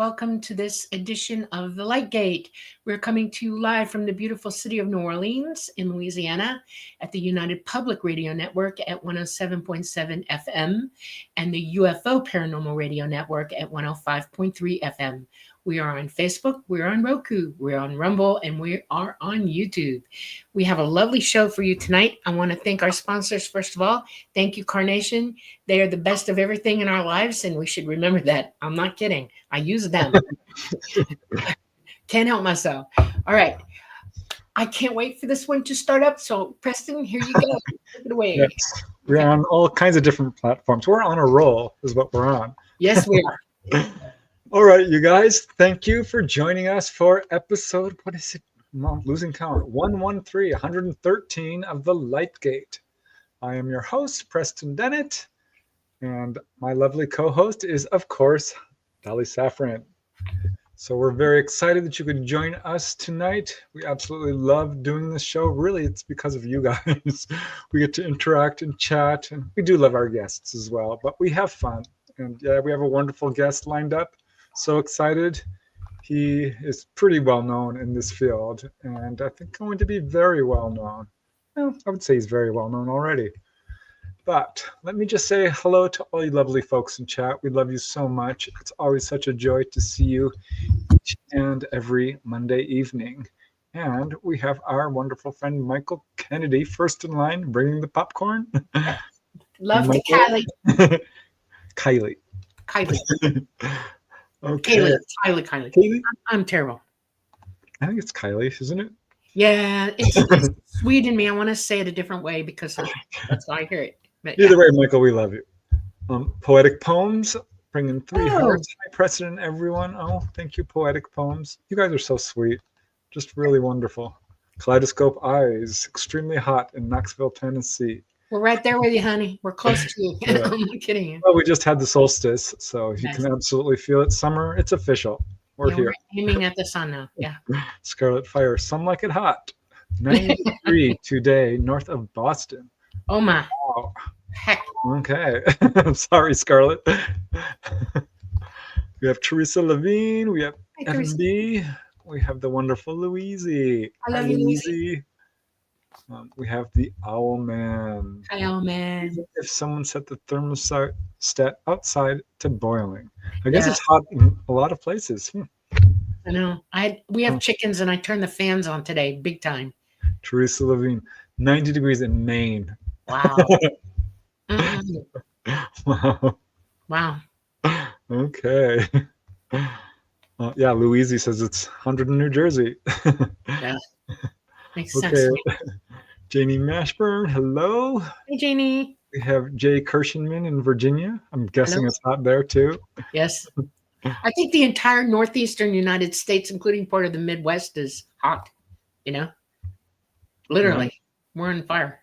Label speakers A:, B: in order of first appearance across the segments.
A: welcome to this edition of The Light Gate. We're coming to you live from the beautiful city of New Orleans in Louisiana at the United Public Radio Network at 107.7 FM and the UFO Paranormal Radio Network at 105.3 FM. We are on Facebook, we're on Roku, we're on Rumble, and we are on YouTube. We have a lovely show for you tonight. I want to thank our sponsors, first of all. Thank you, Carnation. They are the best of everything in our lives, and we should remember that. I'm not kidding. I use them. Can't help myself. All right. I can't wait for this one to start up. So, Preston, here you go. Take it away.
B: Yes. We're on all kinds of different platforms. We're on a roll is what we're on.
A: Yes, we are.
B: All right, you guys, thank you for joining us for episode, what is it? I'm losing count. 113 of The Light Gate. I am your host, Preston Dennett, and my lovely co-host is, of course, Dolly Safran. So we're very excited that you could join us tonight. We absolutely love doing this show. Really, it's because of you guys. We get to interact and chat, and we do love our guests as well, but we have fun. And yeah, we have a wonderful guest lined up. So excited. He is pretty well known in this field, and I think going to be very well known. Well, I would say he's very well known already. But let me just say hello to all you lovely folks in chat. We love you so much. It's always such a joy to see you each and every Monday evening. And we have our wonderful friend Michael Kennedy first in line, bringing the popcorn.
A: Love to Kylie.
B: Kylie. Okay.
A: Kylie. I'm terrible.
B: I think it's Kylie, isn't it?
A: Yeah, it's sweet in me. I want to say it a different way because that's how I hear it. But,
B: either way, Michael, we love you. Poetic Poems, bringing 3 hearts. High precedent, everyone. Oh, thank you, Poetic Poems. You guys are so sweet. Just really wonderful. Kaleidoscope Eyes, extremely hot in Knoxville, Tennessee.
A: We're right there with you, honey. We're close to you.
B: Yeah.
A: I'm not kidding you.
B: Well, we just had the solstice, so if you can absolutely feel it. Summer, it's official. We're here.
A: We're aiming at the sun now. Yeah.
B: Scarlet Fire, some like it hot. 93 today, north of Boston.
A: Oh my.
B: Wow.
A: Heck.
B: Okay. I'm sorry, Scarlett. We have Teresa Levine. We have FB. We have the wonderful Louise.
A: I love you, Louise.
B: We have the Owl Man.
A: Hi, Owl Man.
B: Even if someone set the thermostat outside to boiling, I guess it's hot in a lot of places.
A: I know. We have chickens, and I turned the fans on today, big time.
B: Teresa Levine, 90 degrees in Maine.
A: Wow. Wow.
B: Okay. Yeah, Louise says it's 100 in New Jersey.
A: Yeah. Makes sense to me.
B: Janie Mashburn, hello.
A: Hey, Janie.
B: We have Jay Kirshenman in Virginia. I'm guessing it's hot there too.
A: Yes. I think the entire northeastern United States, including part of the Midwest, is hot. You know? Literally. We're on fire.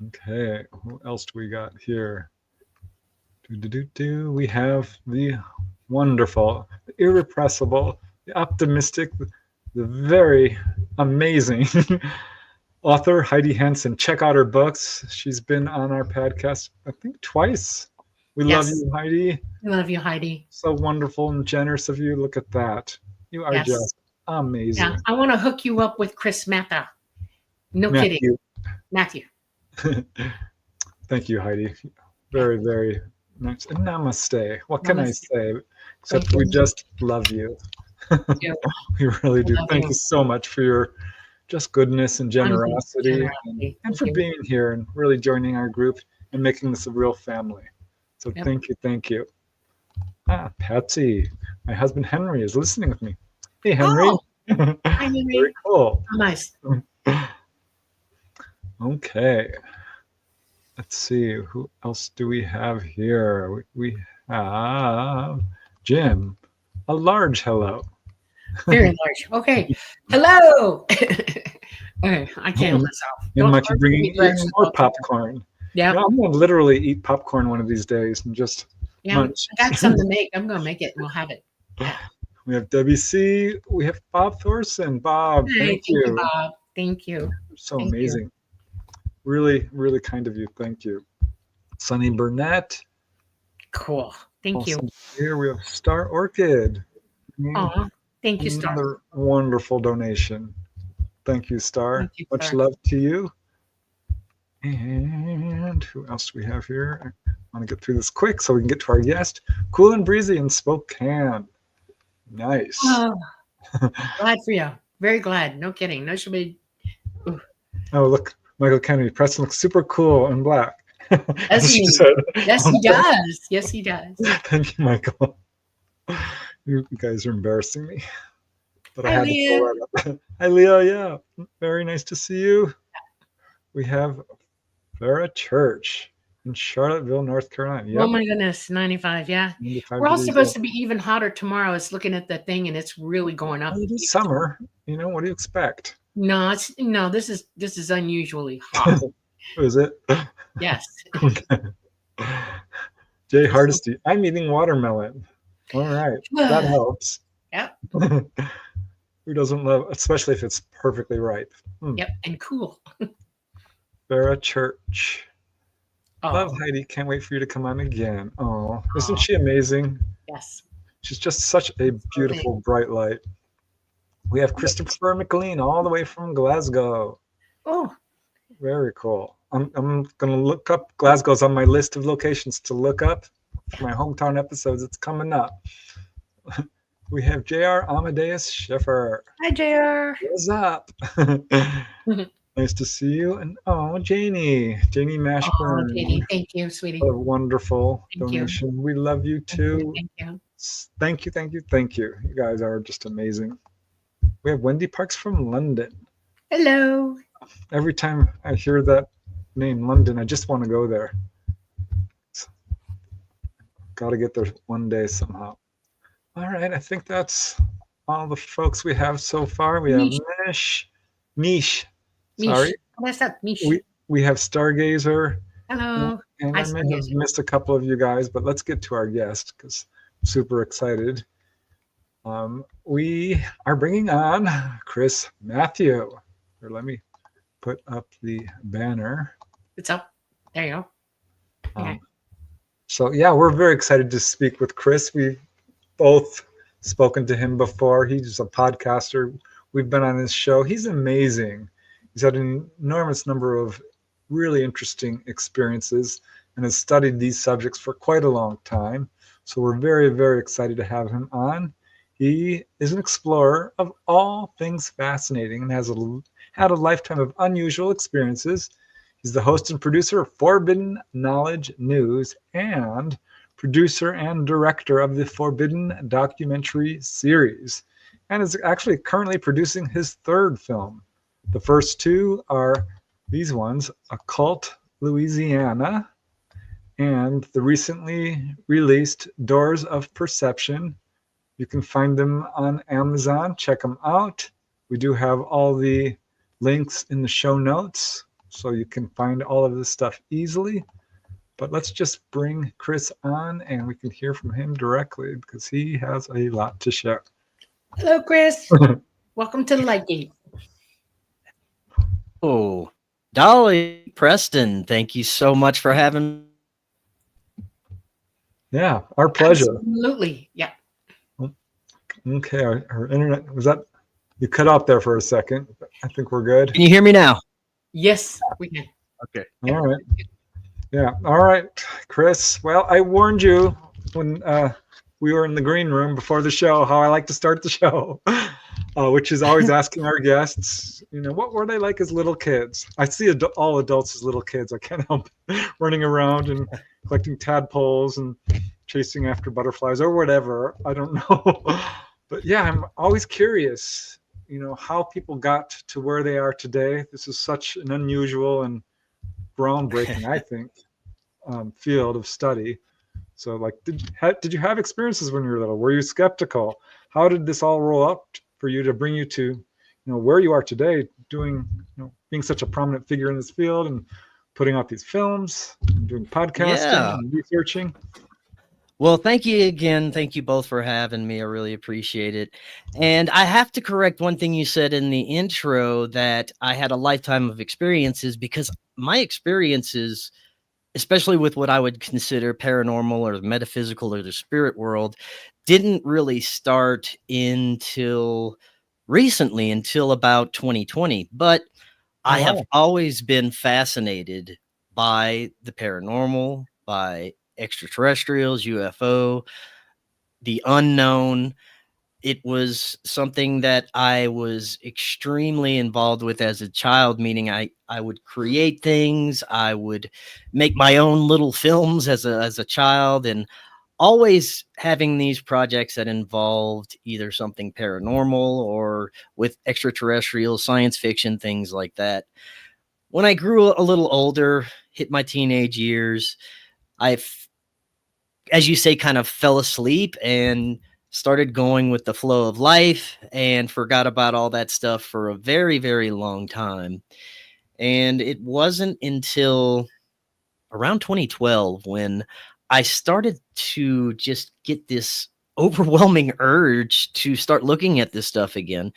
B: Okay. Who else do we got here? We have the wonderful, the irrepressible, the optimistic, the very amazing author Heidi Hansen. Check out her books. She's been on our podcast, I think, twice. We love you, Heidi.
A: We love you, Heidi.
B: So wonderful and generous of you. Look at that. You are just amazing. Yeah,
A: I want to hook you up with Chris Mathie. No kidding. Matthew.
B: Thank you, Heidi. Very, very nice. And namaste. What can I say? Except we just love you. We really do. Thank you so much for your just goodness and generosity and for being here and really joining our group and making this a real family. So thank you. Patsy, my husband Henry is listening with me. Hey, Henry.
A: Hi, Henry.
B: Very cool.
A: Oh, nice.
B: Okay. Let's see. Who else do we have here? We have Jim. A large hello.
A: Very large. Okay. Hello. Okay, I can't help myself.
B: And Mikey bringing more popcorn.
A: Yeah.
B: I'm going to literally eat popcorn one of these days and just munch.
A: I got some to make. I'm going to make it and we'll have it. Yeah.
B: We have Debbie C. We have Bob Thorson. Bob, thank you.
A: Bob. Thank you.
B: So amazing. Really, really kind of you. Thank you. Sunny Burnett.
A: Cool. Thank you.
B: Also, here we have Star Orchid.
A: Oh, thank you, Star.
B: Another wonderful donation. Thank you, Star.
A: Thank you,
B: Much
A: Star.
B: love to you. And who else do we have here? I want to get through this quick so we can get to our guest. Cool and breezy in Spokane. Nice.
A: Oh, glad for you. Very glad. No kidding. No should be.
B: Oh, look, Michael Kennedy. Preston looks super cool in black.
A: Does
B: She
A: he?
B: said.
A: Yes, he does. Yes, he does.
B: Thank you, Michael. You guys are embarrassing me. But I
A: Hi,
B: had to
A: Leah.
B: pull that up. Hi, Leah. Yeah, very nice to see you. We have Vera Church in Charlottesville, North Carolina. Yep.
A: Oh my goodness, 95. Yeah.
B: 95
A: We're all
B: degrees
A: supposed
B: out.
A: to be even hotter tomorrow. I was looking at the thing and it's really going up.
B: It is summer. What do you expect?
A: No, this is unusually hot.
B: Is it?
A: Yes.
B: Jay Hardesty. I'm eating watermelon. All right. That helps.
A: Yep.
B: Who doesn't love, especially if it's perfectly ripe?
A: Yep. And cool.
B: Vera Church.
A: Oh,
B: Love Heidi. Can't wait for you to come on again. Oh, isn't she amazing?
A: yes.
B: She's just such a beautiful, bright light. We have Christopher McLean all the way from Glasgow.
A: Oh,
B: Very cool. I'm going to look up Glasgow's on my list of locations to look up for my hometown episodes. It's coming up. We have J.R. Amadeus Schiffer.
A: hi, JR.
B: What's up? Nice to see you. And Janie Mashburn.
A: Oh, Katie, thank you, sweetie.
B: What a wonderful
A: Thank you.
B: donation. We love you too.
A: Thank you.
B: Thank you. You guys are just amazing. We have Wendy Parks from London.
A: Hello.
B: Every time I hear that name, London, I just want to go there. Got to get there one day somehow. All right, I think that's all the folks we have so far. We have Niche. Sorry.
A: What's up, Mish?
B: We have Stargazer.
A: Hello.
B: And
A: Hi,
B: I may have missed a couple of you guys, but let's get to our guest because I'm super excited. We are bringing on Chris Mathie. Here, let me put up the banner.
A: It's up. There you go. Okay.
B: So yeah, we're very excited to speak with Chris. We've both spoken to him before. He's a podcaster. We've been on his show. He's amazing. He's had an enormous number of really interesting experiences and has studied these subjects for quite a long time. So we're very, very excited to have him on. He is an explorer of all things fascinating and has had a lifetime of unusual experiences. He's the host and producer of Forbidden Knowledge News and producer and director of the Forbidden documentary series, and is actually currently producing his third film. The first two are these ones, Occult Louisiana, and the recently released Doors of Perception. You can find them on Amazon. Check them out. We do have all the links in the show notes, so you can find all of this stuff easily. But let's just bring Chris on and we can hear from him directly because he has a lot to share.
A: Hello, Chris. Welcome to the Lightgate.
C: Oh, Dolly, Preston, thank you so much for having me.
B: Yeah, our pleasure.
A: Absolutely. Yeah.
B: Okay, our internet, was that, you cut out there for a second. I think we're good.
C: Can you hear me now?
A: Yes, we can.
C: Okay.
B: All right. Yeah. All right, Chris. Well, I warned you when we were in the green room before the show how I like to start the show, which is always asking our guests, what were they like as little kids? I see all adults as little kids. I can't help running around and collecting tadpoles and chasing after butterflies or whatever. I don't know. But yeah, I'm always curious, how people got to where they are today. This is such an unusual and groundbreaking, I think, field of study. So, like, did you have experiences when you were little? Were you skeptical? How did this all roll up for you to bring you to, where you are today, doing, being such a prominent figure in this field and putting out these films, and doing podcasting and researching?
C: Well, thank you again. Thank you both for having me. I really appreciate it. And I have to correct one thing you said in the intro, that I had a lifetime of experiences, because my experiences, especially with what I would consider paranormal or the metaphysical or the spirit world, didn't really start until recently, until about 2020. But I have
B: Wow.
C: always been fascinated by the paranormal, by extraterrestrials, UFO, the unknown. It was something that I was extremely involved with as a child, meaning I would create things, I would make my own little films as a child, and always having these projects that involved either something paranormal or with extraterrestrial science fiction, things like that. When I grew a little older, hit my teenage years, I, as you say, kind of fell asleep and started going with the flow of life and forgot about all that stuff for a very, very long time. And it wasn't until around 2012 when I started to just get this overwhelming urge to start looking at this stuff again.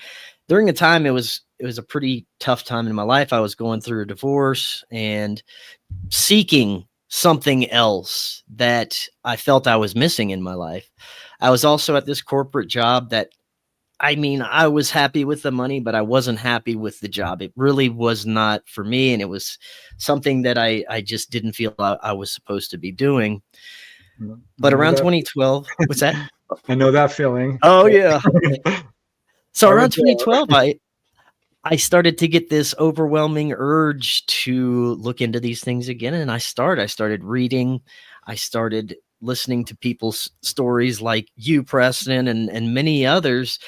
C: During the time, it was a pretty tough time in my life. I was going through a divorce and seeking something else that I felt I was missing in my life. I was also at this corporate job that, I mean, I was happy with the money, but I wasn't happy with the job. It really was not for me, and it was something that I just didn't feel I was supposed to be doing. But around 2012, what's that?
B: I know that feeling.
C: Oh yeah. So
B: I
C: around
B: would too.
C: 2012, I started to get this overwhelming urge to look into these things again, and I started reading, I started listening to people's stories like you, Preston, and many others,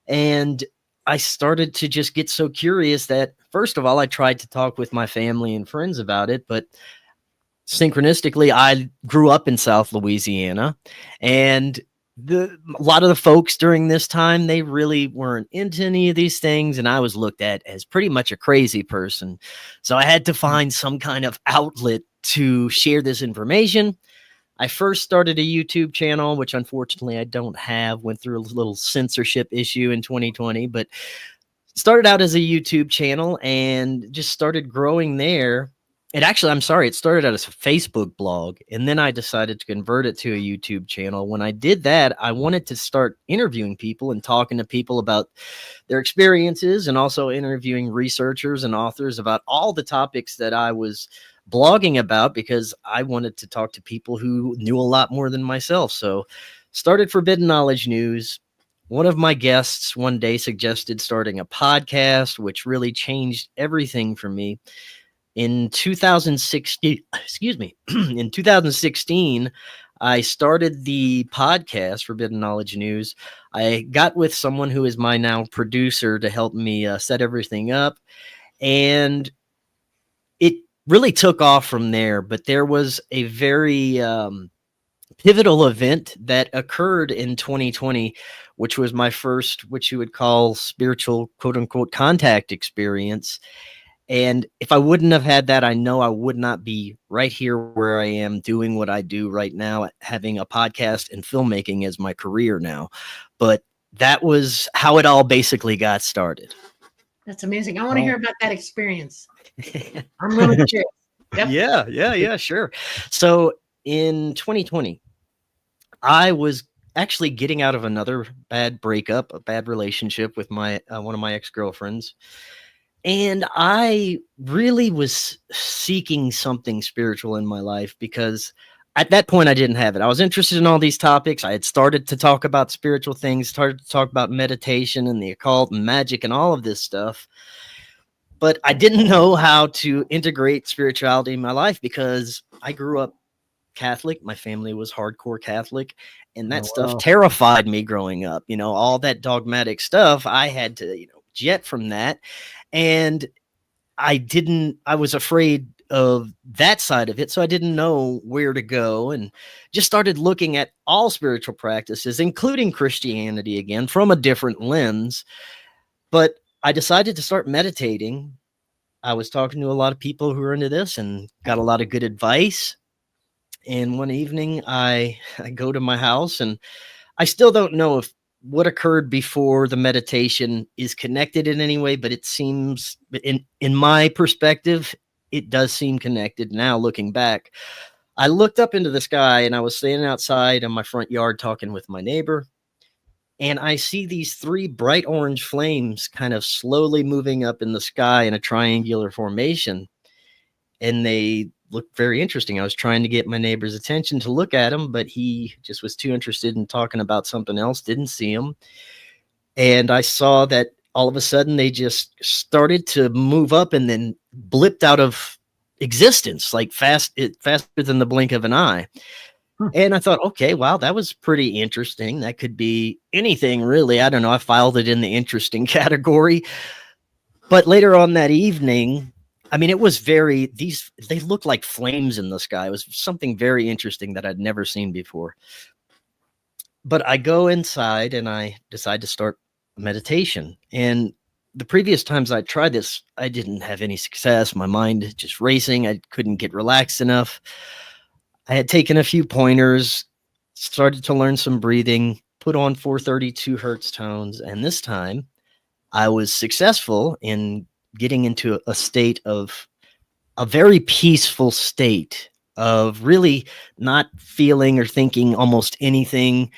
C: and I started to just get so curious that, first of all, I tried to talk with my family and friends about it, but synchronistically, I grew up in South Louisiana, and a lot of the folks during this time, they really weren't into any of these things, and I was looked at as pretty much a crazy person. So I had to find some kind of outlet to share this information. I first started a YouTube channel, which unfortunately I don't have. Went through a little censorship issue in 2020, but started out as a YouTube channel and just started growing there. It actually, I'm sorry, it started out as a Facebook blog, and then I decided to convert it to a YouTube channel. When I did that, I wanted to start interviewing people and talking to people about their experiences, and also interviewing researchers and authors about all the topics that I was blogging about, because I wanted to talk to people who knew a lot more than myself. So started Forbidden Knowledge News. One of my guests one day suggested starting a podcast, which really changed everything for me. In 2016, excuse me, in 2016, I started the podcast Forbidden Knowledge News. I got with someone who is my now producer to help me set everything up, and it really took off from there. But there was a very pivotal event that occurred in 2020, which was my first, what you would call, spiritual, quote unquote, contact experience. And if I wouldn't have had that, I know I would not be right here where I am doing what I do right now, having a podcast and filmmaking as my career now. But that was how it all basically got started.
A: That's amazing. I want to hear about that experience. I'm a little curious. Yep.
C: Yeah, sure. So in 2020, I was actually getting out of another bad breakup, a bad relationship with my one of my ex-girlfriends. And I really was seeking something spiritual in my life, because at that point I didn't have it. I was interested in all these topics. I had started to talk about spiritual things, started to talk about meditation and the occult and magic and all of this stuff. But I didn't know how to integrate spirituality in my life, because I grew up Catholic. My family was hardcore Catholic, and that stuff terrified me growing up. You know, all that dogmatic stuff, I had to, jet from that. And I was afraid of that side of it. So I didn't know where to go, and just started looking at all spiritual practices, including Christianity again, from a different lens. But I decided to start meditating. I was talking to a lot of people who are into this and got a lot of good advice. And one evening I go to my house, and I still don't know if what occurred before the meditation is connected in any way, but it seems, in my perspective, it does seem connected now looking back. I looked up into the sky and I was standing outside in my front yard talking with my neighbor. And I see these 3 bright orange flames kind of slowly moving up in the sky in a triangular formation. And they looked very interesting. I was trying to get my neighbor's attention to look at them, but he just was too interested in talking about something else, didn't see them. And I saw that all of a sudden they just started to move up and then blipped out of existence, like faster than the blink of an eye. And I thought, okay, wow, that was pretty interesting. That could be anything, really. I don't know. I filed it in the interesting category. But later on that evening, I mean, it was they looked like flames in the sky. It was something very interesting that I'd never seen before. But I go inside and I decide to start meditation. And the previous times I tried this, I didn't have any success. My mind just racing. I couldn't get relaxed enough. I had taken a few pointers, started to learn some breathing, put on 432 hertz tones. And this time I was successful in getting into a state of a very peaceful state of really not feeling or thinking almost anything.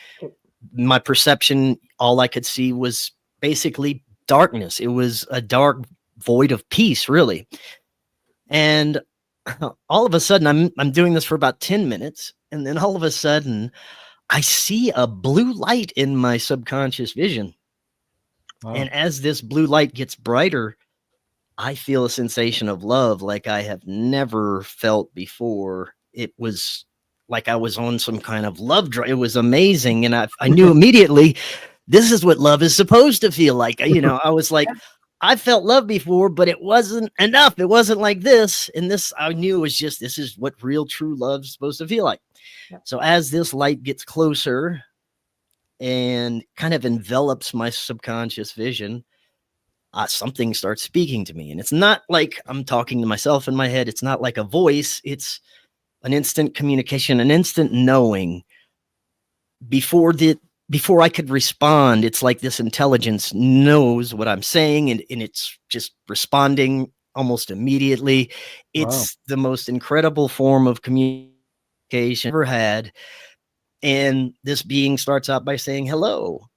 C: My perception, all I could see was basically darkness. It was a dark void of peace, really. And all of a sudden, I'm doing this for about 10 minutes. And then all of a sudden, I see a blue light in my subconscious vision. Wow. And as this blue light gets brighter, I feel a sensation of love like I have never felt before. It was like I was on some kind of love drug. It was amazing. And I knew immediately this is what love is supposed to feel like. You know, I was like, I felt love before, but it wasn't enough. It wasn't like this. And this, I knew was just, this is what real true love is supposed to feel like. Yeah. So as this light gets closer and kind of envelops my subconscious vision, something starts speaking to me. And it's not like I'm talking to myself in my head. It's not like a voice. It's an instant communication, an instant knowing. Before I could respond, it's like this intelligence knows what I'm saying, and it's just responding almost immediately. It's the most incredible form of communication I've ever had. And this being starts out by saying, hello,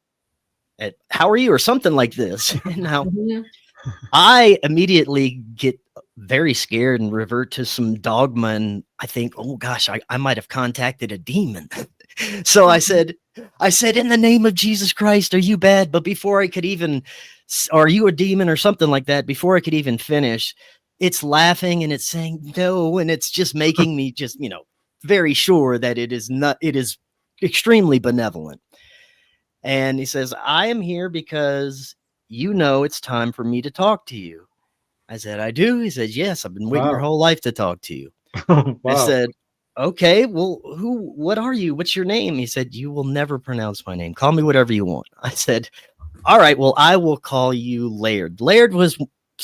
C: how are you? Or something like this. And now I immediately get very scared and revert to some dogma. And I think, oh gosh, I might have contacted a demon. So I said, in the name of Jesus Christ, are you bad? But before I could even, are you a demon or something like that? Before I could even finish, it's laughing and it's saying no. And it's just making me just, very sure that it is extremely benevolent. And he says, I am here because it's time for me to talk to you. I said, I do. He said, yes, I've been waiting your whole life to talk to you. I said, okay, well, what are you? What's your name? He said, you will never pronounce my name. Call me whatever you want. I said, all right, well, I will call you Laird. Laird was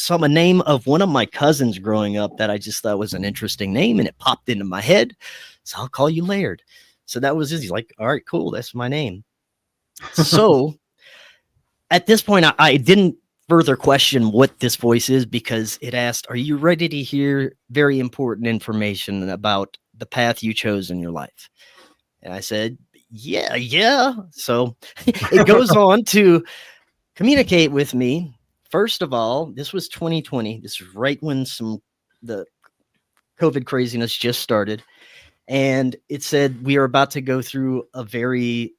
C: a name of one of my cousins growing up that I just thought was an interesting name, and it popped into my head. So I'll call you Laird. So that was easy. Like, all right, cool. That's my name. So at this point, I didn't further question what this voice is, because it asked, are you ready to hear very important information about the path you chose in your life? And I said, yeah. So it goes on to communicate with me. First of all, this was 2020. This is right when the COVID craziness just started. And it said, we are about to go through a very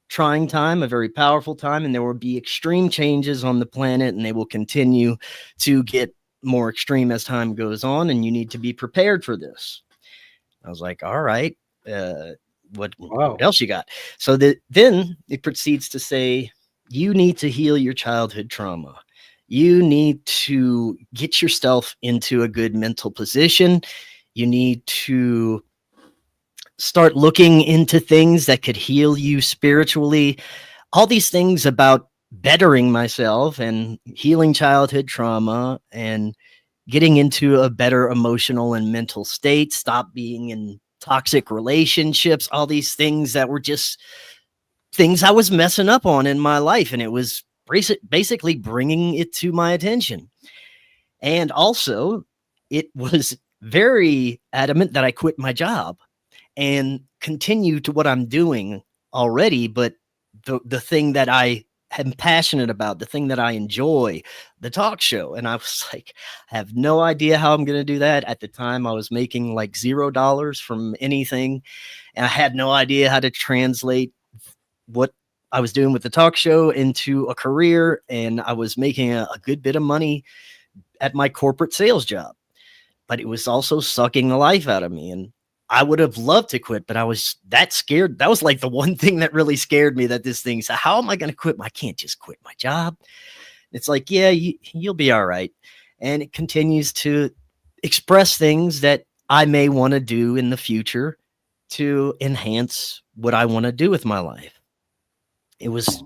C: trying time, a very powerful time, and there will be extreme changes on the planet, and they will continue to get more extreme as time goes on, and you need to be prepared for this. I was like, all right, what else you got? So then it proceeds to say, you need to heal your childhood trauma. You need to get yourself into a good mental position. You need to start looking into things that could heal you spiritually. All these things about bettering myself and healing childhood trauma and getting into a better emotional and mental state, stop being in toxic relationships, all these things that were just things I was messing up on in my life. And it was basically bringing it to my attention. And also, it was very adamant that I quit my job and continue to what I'm doing already. But the thing that I am passionate about, the thing that I enjoy, the talk show. And I was like, I have no idea how I'm going to do that. At the time, I was making like $0 from anything. And I had no idea how to translate what I was doing with the talk show into a career. And I was making a good bit of money at my corporate sales job, but it was also sucking the life out of me. And I would have loved to quit, but I was that scared. That was like the one thing that really scared me, that this thing. So how am I going to quit? I can't just quit my job. It's like, yeah, you'll be all right. And it continues to express things that I may want to do in the future to enhance what I want to do with my life. It was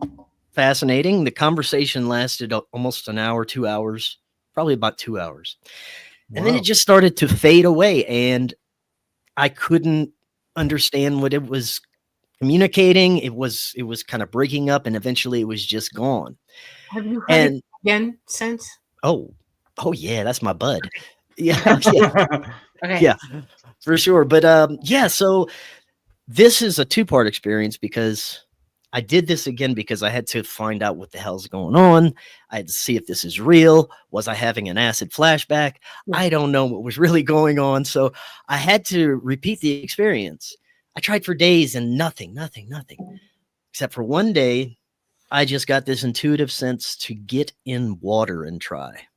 C: fascinating. The conversation lasted almost an hour, 2 hours, probably about 2 hours.
B: Wow.
C: And then it just started to fade away, and I couldn't understand what it was communicating. It was kind of breaking up, and eventually it was just gone.
A: Have you heard it again since?
C: Oh yeah, that's my bud. Yeah, yeah.
A: Okay.
C: Yeah, for sure. But yeah, so this is a two-part experience, because I did this again because I had to find out what the hell's going on. I had to see if this is real. Was I having an acid flashback?
A: Yeah.
C: I don't know what was really going on. So I had to repeat the experience. I tried for days and nothing. Except for one day, I just got this intuitive sense to get in water and try.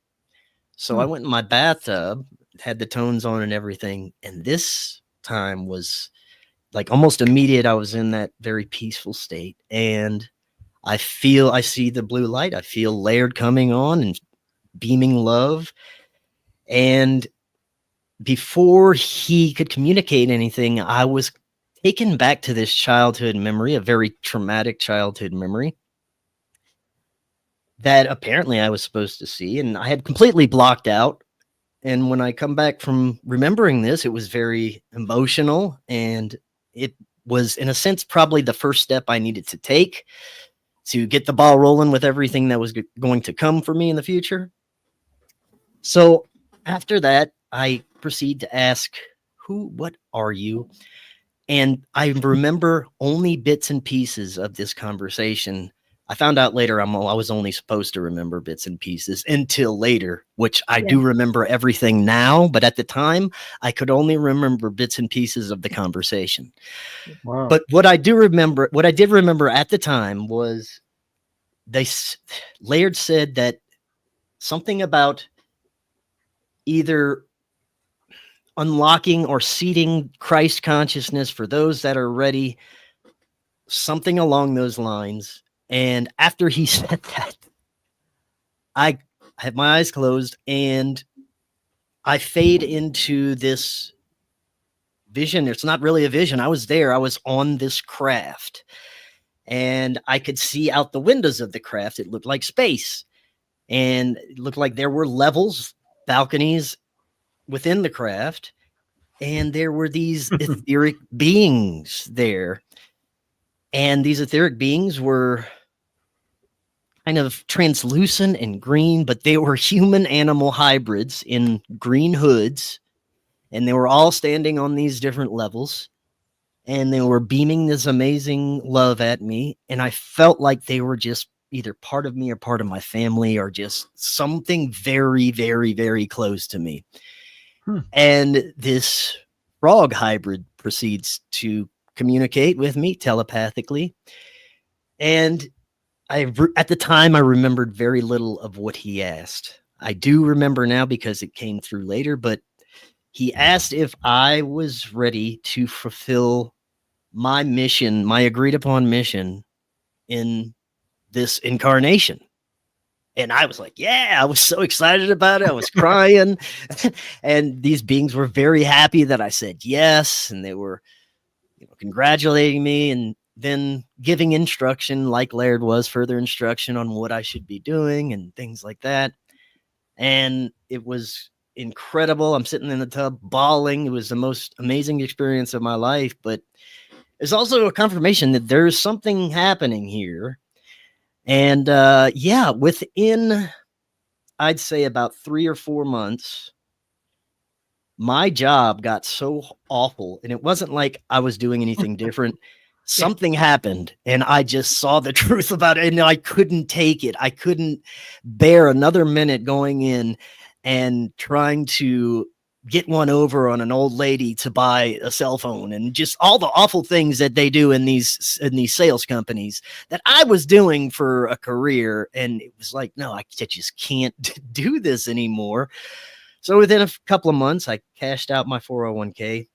C: So I went in my bathtub, had the tones on and everything. And this time was like almost immediate. I was in that very peaceful state, and I see the blue light. I feel Laird coming on and beaming love. And before he could communicate anything, I was taken back to this childhood memory, a very traumatic childhood memory that apparently I was supposed to see, and I had completely blocked out. And when I come back from remembering this, it was very emotional, and it was, in a sense, probably the first step I needed to take to get the ball rolling with everything that was going to come for me in the future. So after that, I proceed to ask, what are you? And I remember only bits and pieces of this conversation. I found out later I was only supposed to remember bits and pieces until later, which I do remember everything now. But at the time, I could only remember bits and pieces of the conversation.
B: Wow.
C: But what I did remember at the time was Laird said that something about either unlocking or seeding Christ consciousness for those that are ready, something along those lines. And after he said that, I had my eyes closed and I fade into this vision. It's not really a vision. I was there. I was on this craft, and I could see out the windows of the craft. It looked like space, and it looked like there were levels, balconies within the craft, and there were these etheric beings there. And these etheric beings were kind of translucent and green, but they were human animal hybrids in green hoods. And they were all standing on these different levels. And they were beaming this amazing love at me. And I felt like they were just either part of me or part of my family, or just something very, very, very close to me. And this frog hybrid proceeds to communicate with me telepathically. And at the time, I remembered very little of what he asked. I do remember now because it came through later, but he asked if I was ready to fulfill my mission, my agreed upon mission in this incarnation. And I was like, yeah, I was so excited about it. I was crying. And these beings were very happy that I said yes. And they were congratulating me and then giving instruction, like Laird was, further instruction on what I should be doing and things like that. And it was incredible. I'm sitting in the tub bawling. It was the most amazing experience of my life. But it's also a confirmation that there's something happening here. And within, I'd say, about 3 or 4 months, my job got so awful, and it wasn't like I was doing anything different. Something happened, and I just saw the truth about it, and I couldn't take it. I couldn't bear another minute going in and trying to get one over on an old lady to buy a cell phone, and just all the awful things that they do in these sales companies that I was doing for a career. And it was like, no, I just can't do this anymore. So within a couple of months, I cashed out my 401k.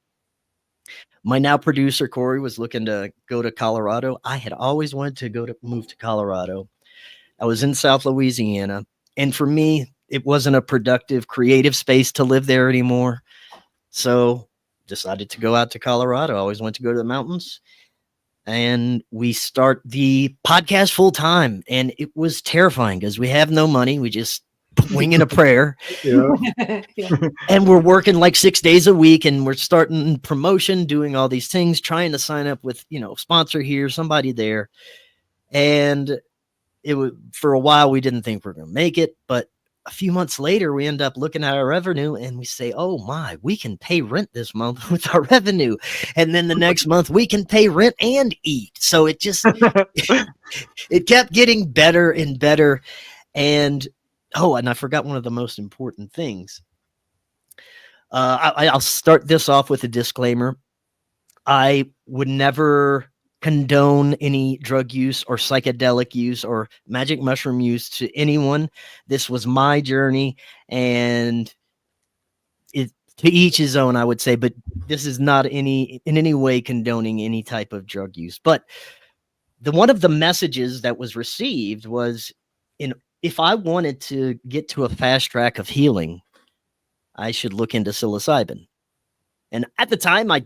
C: My now producer, Corey, was looking to go to Colorado. I had always wanted to move to Colorado. I was in South Louisiana. And for me, it wasn't a productive, creative space to live there anymore. So decided to go out to Colorado. I always wanted to go to the mountains. And we start the podcast full time. And it was terrifying because we have no money. We just winging a prayer. And we're working like 6 days a week, and we're starting promotion, doing all these things, trying to sign up with, sponsor here, somebody there. And it was, for a while, we didn't think we were going to make it, but a few months later, we end up looking at our revenue and we say, oh my, we can pay rent this month with our revenue. And then the next month we can pay rent and eat. So it just, it kept getting better and better. And and I forgot one of the most important things. I'll start this off with a disclaimer. I would never condone any drug use or psychedelic use or magic mushroom use to anyone. This was my journey, and to each his own, I would say, but this is not in any way condoning any type of drug use. But one of the messages that was received was, if I wanted to get to a fast track of healing, I should look into psilocybin. And at the time, I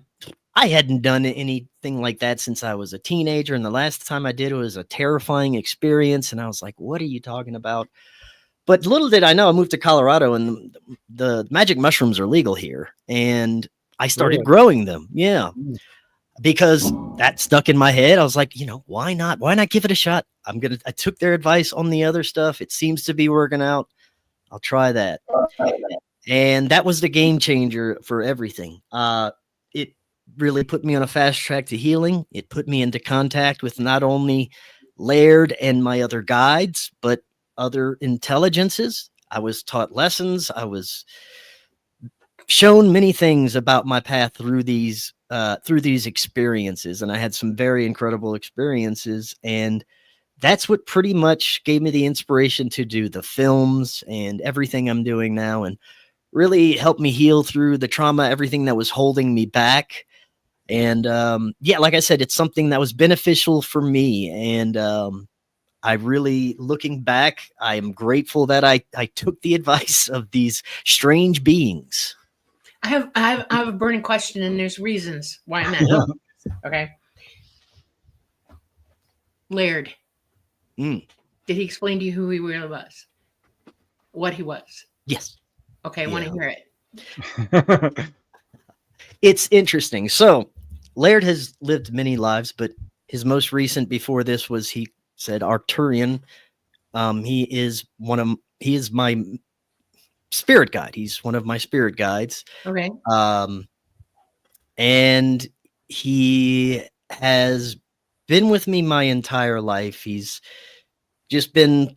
C: hadn't done anything like that since I was a teenager. And the last time I did, it was a terrifying experience. And I was like, what are you talking about? But little did I know, I moved to Colorado and the magic mushrooms are legal here. And I started growing them. Yeah. Because that stuck in my head. I was like, why not? Why not give it a shot? I took their advice on the other stuff. It seems to be working out. I'll try that. And that was the game changer for everything. It really put me on a fast track to healing. It put me into contact with not only Laird and my other guides, but other intelligences. I was taught lessons. I was shown many things about my path through these experiences. And I had some very incredible experiences. And that's what pretty much gave me the inspiration to do the films and everything I'm doing now, and really helped me heal through the trauma, everything that was holding me back. And like I said, it's something that was beneficial for me. And I really, looking back, I am grateful that I took the advice of these strange beings.
A: I have a burning question, and there's reasons why I'm at. Okay. Laird. Did he explain to you who he really was? What he was?
C: Yes.
A: Okay, I want to hear it.
C: It's interesting. So Laird has lived many lives, but his most recent before this was, he said, Arcturian. He is my spirit guide. He's one of my spirit guides.
A: Okay.
C: And he has been with me my entire life. He's just been,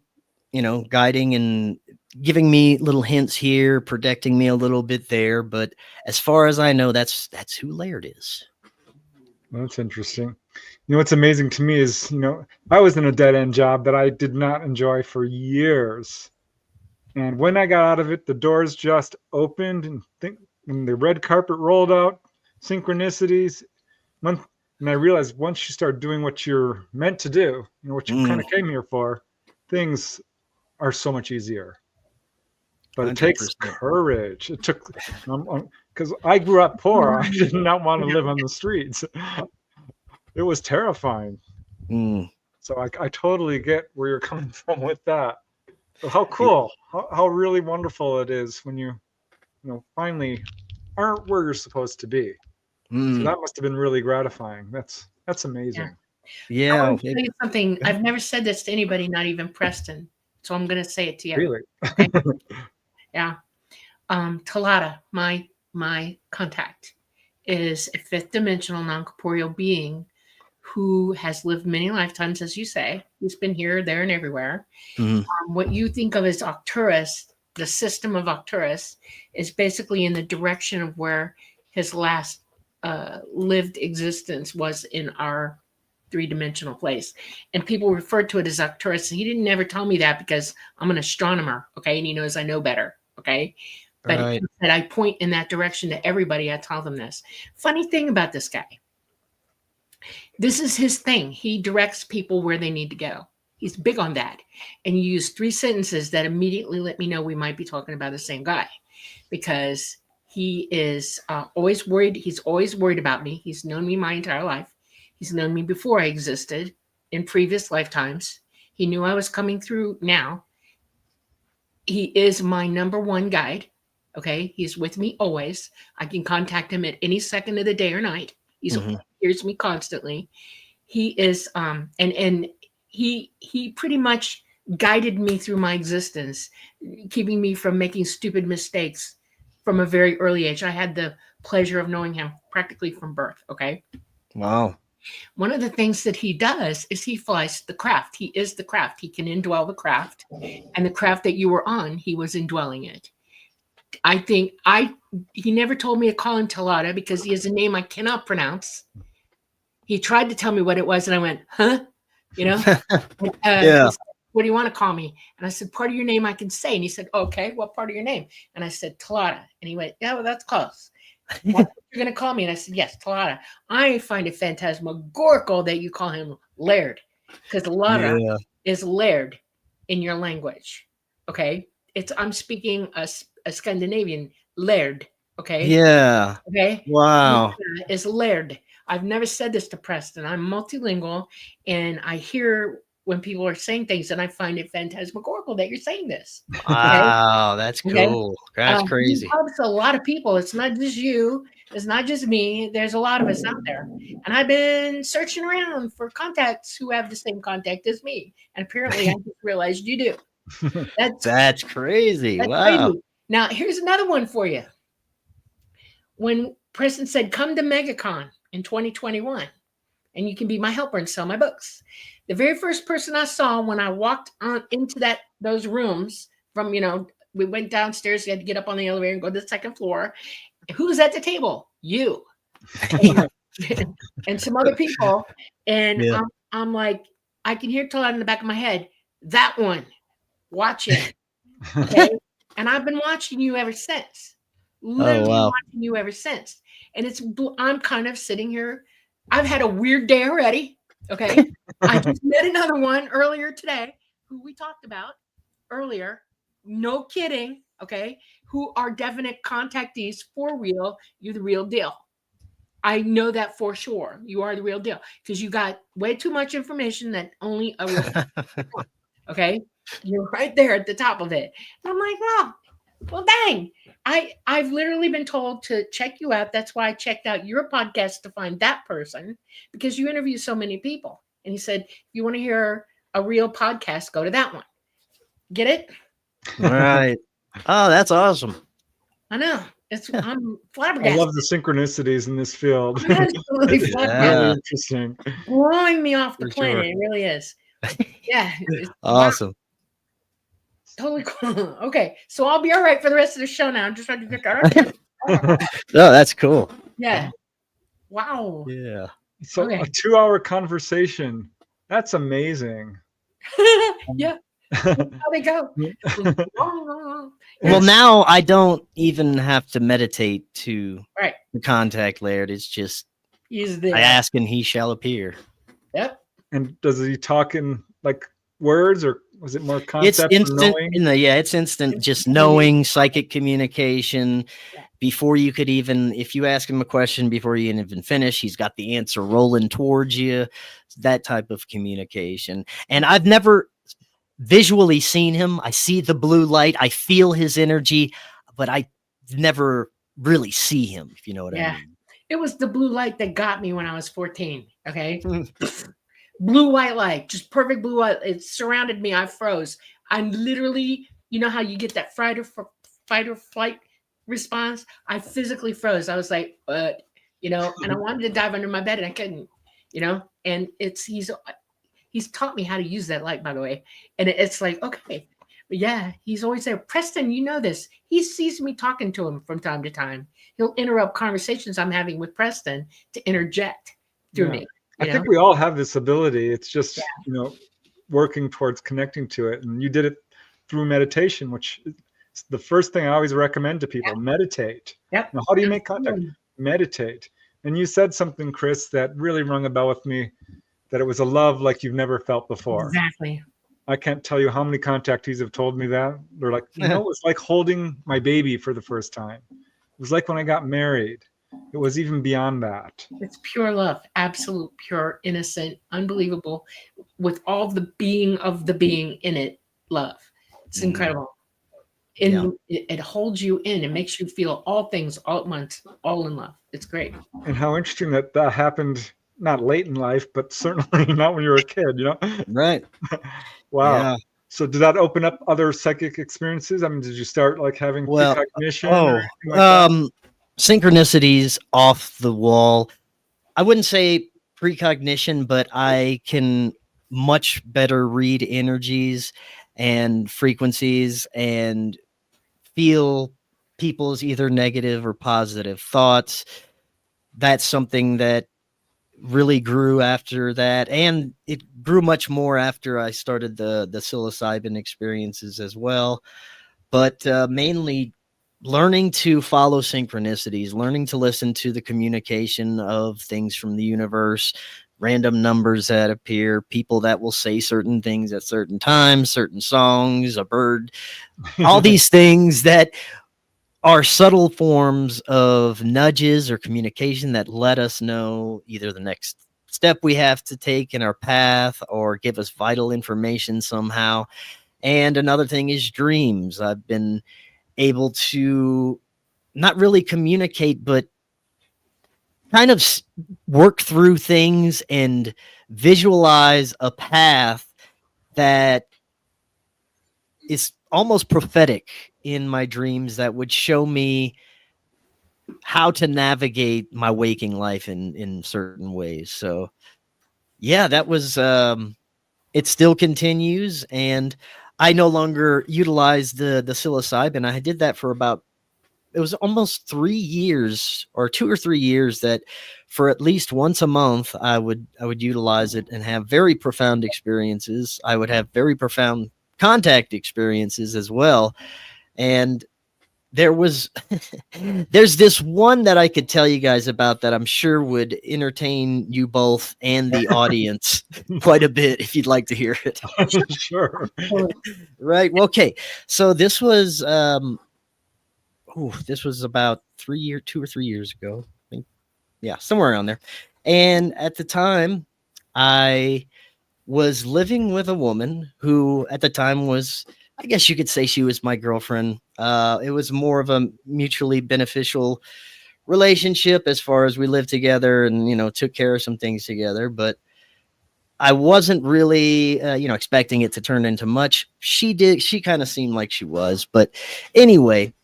C: guiding and giving me little hints here, protecting me a little bit there. But as far as I know, that's who Laird is.
B: That's interesting. What's amazing to me is, I was in a dead-end job that I did not enjoy for years. And when I got out of it, the doors just opened, and when the red carpet rolled out, synchronicities. And I realized once you start doing what you're meant to do, what you kind of came here for, things are so much easier. But 100%. It takes courage. It took, because I grew up poor. I did not want to live on the streets. It was terrifying. So I totally get where you're coming from with that. But how cool, how really wonderful it is when you finally aren't where you're supposed to be. So that must have been really gratifying. That's amazing.
C: Yeah.
A: I want to tell you something. I've never said this to anybody, not even Preston. So I'm going to say it to you.
B: Really?
A: Okay? Yeah. Talata, my my contact is a fifth dimensional non-corporeal being who has lived many lifetimes, as you say. He's been here, there, and everywhere. What you think of as Arcturus, the system of Arcturus, is basically in the direction of where his last lived existence was in our three-dimensional place. And people refer to it as Arcturus. He didn't never tell me that because I'm an astronomer, okay? And he knows I know better, okay? But
C: Right.
A: I point in that direction to everybody. I tell them this. Funny thing about this guy, this is his thing. He directs people where they need to go. He's big on that. And you use 3 sentences that immediately let me know we might be talking about the same guy, because he is always worried. He's always worried about me. He's known me my entire life. He's known me before I existed in previous lifetimes. He knew I was coming through now. He is my number one guide. Okay. He's with me always. I can contact him at any second of the day or night. He hears me constantly. He is, and he pretty much guided me through my existence, keeping me from making stupid mistakes from a very early age. I had the pleasure of knowing him practically from birth. Okay.
C: Wow.
A: One of the things that he does is he flies the craft. He is the craft. He can indwell the craft, and the craft that you were on, he was indwelling it. I think he never told me to call him Talata because he has a name I cannot pronounce. He tried to tell me what it was, and I went, huh? You know?
C: Yeah.
A: He said, what do you want to call me? And I said, part of your name I can say. And he said, okay, what part of your name? And I said, Talata. And he went, yeah, well, that's close. That's what you're going to call me? And I said, yes, Talata. I find it phantasmagorical that you call him Laird, because Talata is Laird in your language. Okay? I'm speaking a Scandinavian, Laird. Okay?
C: Yeah.
A: Okay?
C: Wow.
A: Is Laird. I've never said this to Preston. I'm multilingual, and I hear when people are saying things, and I find it phantasmagorical that you're saying this.
C: Wow, that's cool.
A: Okay?
C: That's crazy.
A: He helps a lot of people. It's not just you. It's not just me. There's a lot of us out there. And I've been searching around for contacts who have the same contact as me. And apparently I just realized you do.
C: That's crazy.
A: That's
C: Wow.
A: crazy. Now, here's another one for you. When Preston said, come to MegaCon in 2021, and you can be my helper and sell my books. The very first person I saw when I walked into those rooms from, we went downstairs, we had to get up on the elevator and go to the second floor. Who's at the table? You. And some other people. And I'm like, I can hear Todd in the back of my head, that one, watching. Okay. And I've been watching you ever since. Literally watching you ever since. And I'm kind of sitting here. I've had a weird day already. Okay. I just met another one earlier today who we talked about earlier. No kidding. Okay. Who are definite contactees for real. You're the real deal. I know that for sure. You are the real deal because you got way too much information that only a real okay. You're right there at the top of it. And I'm like, well, dang. I've literally been told to check you out. That's why I checked out your podcast to find that person, because you interview so many people. And he said, if you want to hear a real podcast, go to that one. Get it?
C: Right. Oh, that's awesome.
A: I know. I'm flabbergasted.
B: I love the synchronicities in this field.
A: Absolutely
B: Really interesting.
A: Blowing me off the
C: For
A: planet.
C: sure.
A: It really is. Yeah.
C: Awesome.
A: Wow. Totally cool. Okay. So I'll be all right for the rest of the show now. I'm just trying to get that.
C: Oh, that's cool.
A: Yeah. Wow.
C: Yeah.
B: So
A: Okay.
B: a 2-hour conversation. That's amazing.
A: Yeah. How they go.
C: Well, now I don't even have to meditate to
A: Right.
C: contact Laird. It's just
A: He's there.
C: I ask and he shall appear.
A: Yep.
B: And does he talk in like words, or was it more concept?
C: It's instant
B: knowing?
C: it's instant, just knowing, psychic communication. Before you could even, if you ask him a question before you even finish, he's got the answer rolling towards you. That type of communication. And I've never visually seen him. I see the blue light, I feel his energy, but I never really see him, if you know what I mean.
A: It was the blue light that got me when I was 14. Okay. Blue white light, just perfect blue light. It surrounded me. I froze. I'm literally, you know how you get that fight or flight response, I physically froze. I was like, and I wanted to dive under my bed and I couldn't, and he's taught me how to use that light, by the way. And it's like, okay, but yeah, he's always there. Preston, you know this. He sees me talking to him from time to time. He'll interrupt conversations I'm having with Preston to interject through me.
B: I think we all have this ability. It's just, working towards connecting to it. And you did it through meditation, which is the first thing I always recommend to people. Meditate.
A: Yep.
B: Now, how do you make contact? Meditate. And you said something, Chris, that really rung a bell with me, that it was a love like you've never felt before.
A: Exactly.
B: I can't tell you how many contactees have told me that. They're like, it's like holding my baby for the first time. It was like when I got married. It was even beyond that.
A: It's pure love, absolute, pure, innocent, unbelievable, with all the being of the being in it, love. It's incredible. It holds you in. It makes you feel all things all at once, all in love. It's great.
B: And how interesting that happened, not late in life, but certainly not when you were a kid,
C: Right.
B: Wow.
C: Yeah.
B: So did that open up other psychic experiences? I mean, did you start like having precognition?
C: Synchronicities off the wall. I wouldn't say precognition, but I can much better read energies and frequencies and feel people's either negative or positive thoughts. That's something that really grew after that, and it grew much more after I started the psilocybin experiences as well. But mainly learning to follow synchronicities, learning to listen to the communication of things from the universe, random numbers that appear, people that will say certain things at certain times, certain songs, a bird, all these things that are subtle forms of nudges or communication that let us know either the next step we have to take in our path or give us vital information somehow. And another thing is dreams. I've been able to not really communicate, but kind of work through things and visualize a path that is almost prophetic in my dreams that would show me how to navigate my waking life in certain ways. So yeah, that was, it still continues, and I no longer utilize the psilocybin. I did that for it was almost 3 years or 2 or 3 years that for at least once a month, I would utilize it and have very profound experiences. I would have very profound contact experiences as well. And there's this one that I could tell you guys about that I'm sure would entertain you both and the audience quite a bit if you'd like to hear it.
B: Sure.
C: Right. Well, okay. So this was about 2 or 3 years ago. I think. Yeah, somewhere around there. And at the time, I was living with a woman who at the time was, I guess you could say she was my girlfriend. It was more of a mutually beneficial relationship as far as we lived together and, took care of some things together. But I wasn't really, expecting it to turn into much. She did. She kind of seemed like she was. But anyway,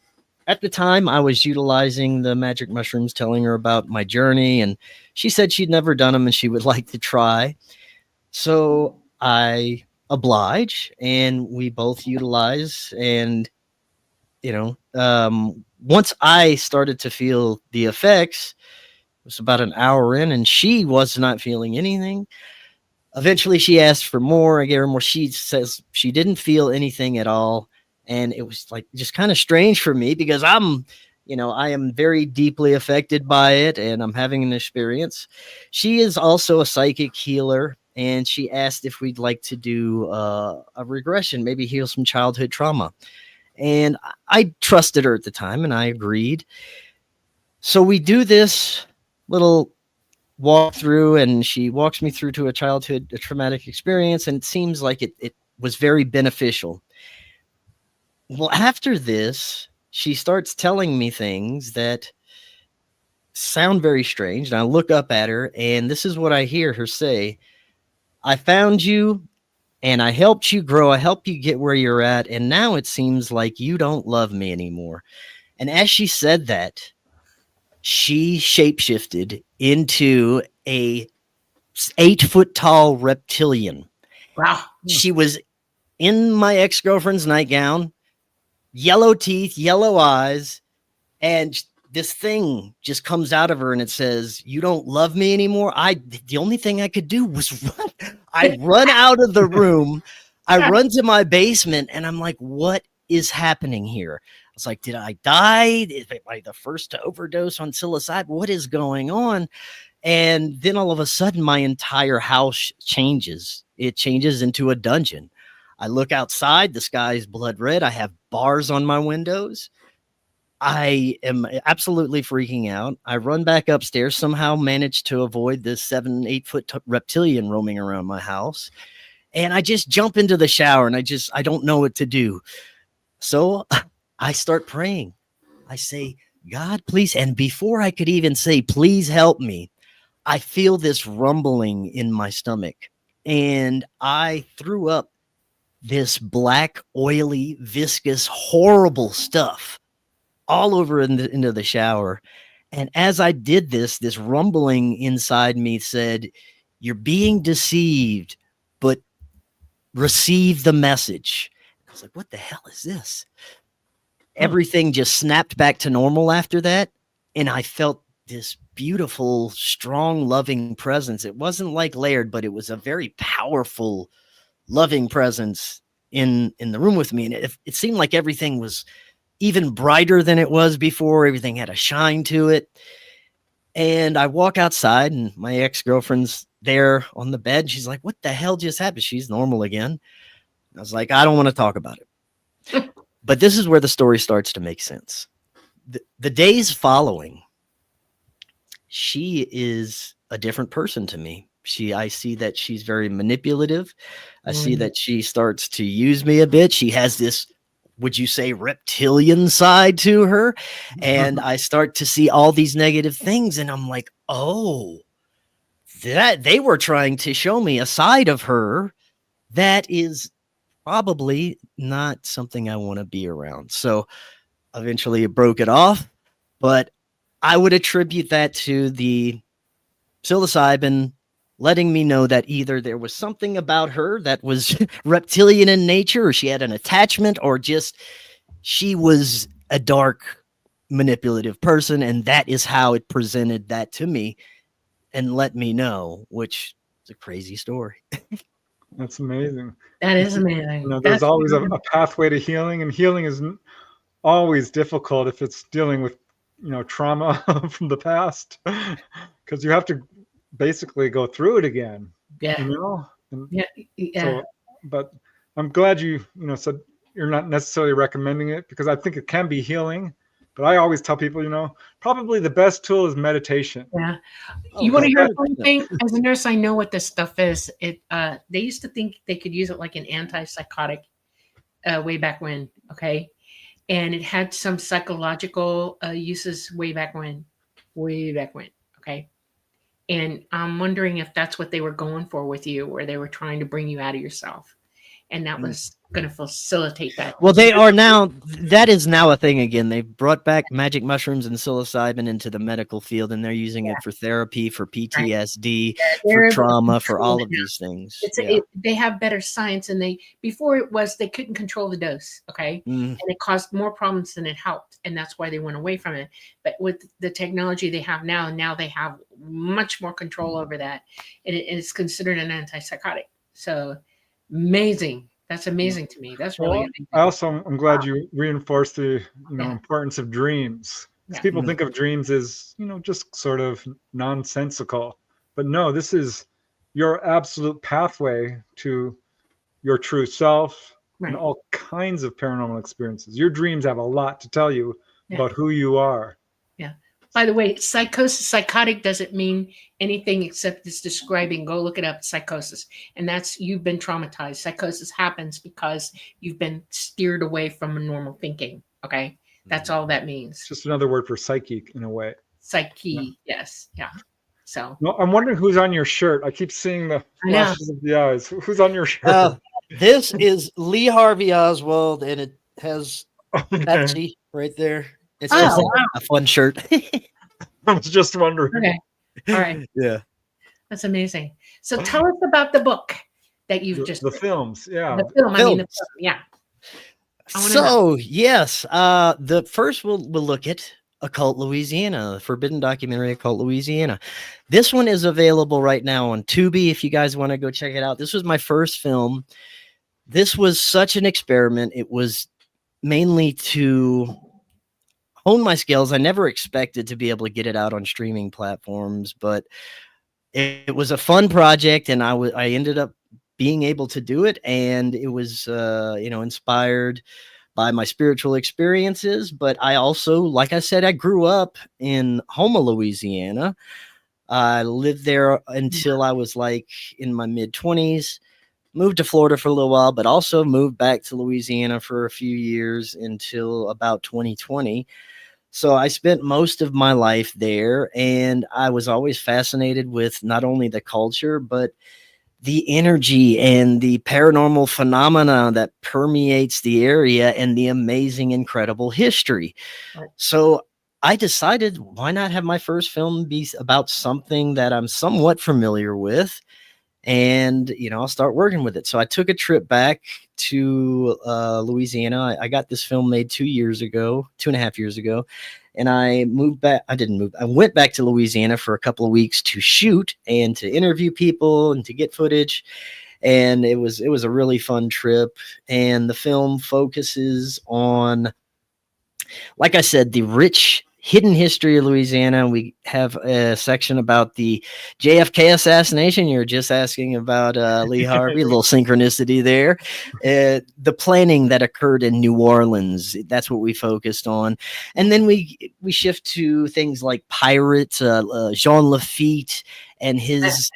C: at the time, I was utilizing the magic mushrooms, telling her about my journey. And she said she'd never done them and she would like to try. So I oblige, and we both utilize. And once I started to feel the effects, it was about an hour in, and she was not feeling anything. Eventually, she asked for more. I gave her more. She says she didn't feel anything at all, and it was like just kind of strange for me because I am very deeply affected by it, and I'm having an experience. She is also a psychic healer. And she asked if we'd like to do a regression, maybe heal some childhood trauma. And I trusted her at the time, and I agreed. So we do this little walkthrough, and she walks me through to a traumatic experience, and it seems like it was very beneficial. Well, after this, she starts telling me things that sound very strange. And I look up at her, and this is what I hear her say. I found you and I helped you grow. I helped you get where you're at. And now it seems like you don't love me anymore. And as she said that, she shapeshifted into a 8-foot tall reptilian.
A: Wow.
C: She was in my ex-girlfriend's nightgown, yellow teeth, yellow eyes, and this thing just comes out of her and it says, "You don't love me anymore." The only thing I could do was run. I run out of the room. I run to my basement and I'm like, what is happening here? I was like, did I die? Is I the first to overdose on psilocybin? What is going on? And then all of a sudden, my entire house changes. It changes into a dungeon. I look outside, the sky is blood red. I have bars on my windows. I am absolutely freaking out. I run back upstairs, somehow manage to avoid this 7-8 foot reptilian roaming around my house. And I just jump into the shower and I don't know what to do. So I start praying. I say, "God, please." And before I could even say, "Please help me," I feel this rumbling in my stomach and I threw up this black, oily, viscous, horrible stuff all over into the shower. And as I did this rumbling inside me said, "You're being deceived, but receive the message." I was like, what the hell is this? Everything just snapped back to normal after that. And I felt this beautiful, strong, loving presence. It wasn't like layered, but it was a very powerful, loving presence in the room with me. And it seemed like everything was even brighter than it was before. Everything had a shine to it. And I walk outside and my ex-girlfriend's there on the bed. She's like, "What the hell just happened?" She's normal again. I was like, "I don't want to talk about it." But this is where the story starts to make sense. The days following, she is a different person to me. I see that she's very manipulative. I see that she starts to use me a bit. She has this, would you say, reptilian side to her? And I start to see all these negative things. And I'm like, oh, that they were trying to show me a side of her that is probably not something I want to be around. So eventually it broke it off, but I would attribute that to the psilocybin letting me know that either there was something about her that was reptilian in nature, or she had an attachment, or just she was a dark, manipulative person. And that is how it presented that to me and let me know, which is a crazy story.
B: That's amazing.
A: That is amazing.
B: You know, there's always a pathway to healing, and healing is always difficult if it's dealing with, you know, trauma from the past, because you have to basically go through it again.
A: Yeah.
B: You know? And
A: yeah.
B: So, but I'm glad you said you're not necessarily recommending it, because I think it can be healing. But I always tell people, you know, probably the best tool is meditation.
A: Yeah. You want to hear one thing? As a nurse, I know what this stuff is. They used to think they could use it like an antipsychotic way back when. Okay. And it had some psychological uses way back when. Okay. And I'm wondering if that's what they were going for with you, or they were trying to bring you out of yourself. And that was going to facilitate that.
C: Well, they are now. That is now a thing again. They've brought back magic mushrooms and psilocybin into the medical field, and they're using it for therapy, for PTSD, for trauma, for all of these things.
A: They have better science, and before it was they couldn't control the dose. Okay, and it caused more problems than it helped, and that's why they went away from it. But with the technology they have now they have much more control over that, and it's considered an antipsychotic. So. Amazing. That's amazing to me. That's really amazing.
B: I'm glad you reinforced the importance of dreams. Because people think of dreams as, just sort of nonsensical. But no, this is your absolute pathway to your true self and all kinds of paranormal experiences. Your dreams have a lot to tell you about who you are.
A: Yeah. By the way, psychotic doesn't mean anything except it's describing, go look it up, psychosis. And that's, you've been traumatized. Psychosis happens because you've been steered away from normal thinking. Okay. That's all that means.
B: It's just another word for psychic in a way.
A: Psyche. Yes. Yeah. So.
B: No, I'm wondering who's on your shirt. I keep seeing the flashes of the eyes. Who's on your shirt?
C: This is Lee Harvey Oswald, and it has Patsy right there. It's just
A: wow.
C: a fun shirt.
B: I was just wondering.
A: Okay. All right.
C: Yeah.
A: That's amazing. So tell us about the book that you've just
B: The
A: written.
B: films, yeah.
A: The film. I mean, the
C: Films.
A: film. Yeah. I wanna know.
C: So yes, the first we'll look at Occult Louisiana, the forbidden documentary Occult Louisiana. This one is available right now on Tubi if you guys want to go check it out. This was my first film. This was such an experiment. It was mainly to hone my skills. I never expected to be able to get it out on streaming platforms, but it was a fun project, and I ended up being able to do it, and it was inspired by my spiritual experiences. But I also, like I said, I grew up in Houma, Louisiana. I lived there until I was like in my mid-20s, moved to Florida for a little while, but also moved back to Louisiana for a few years until about 2020. So I spent most of my life there, and I was always fascinated with not only the culture, but the energy and the paranormal phenomena that permeates the area and the amazing, incredible history.
A: Right.
C: So I decided, why not have my first film be about something that I'm somewhat familiar with? And, I'll start working with it. So I took a trip back to Louisiana. I got this film made 2.5 years ago. And I moved back. I didn't move. I went back to Louisiana for a couple of weeks to shoot and to interview people and to get footage. And it was a really fun trip. And the film focuses on, like I said, the rich hidden history of Louisiana. We have a section about the JFK assassination. You're just asking about Lee Harvey, a little synchronicity there. The planning that occurred in New Orleans, that's what we focused on. And then we shift to things like pirates, Jean Lafitte and his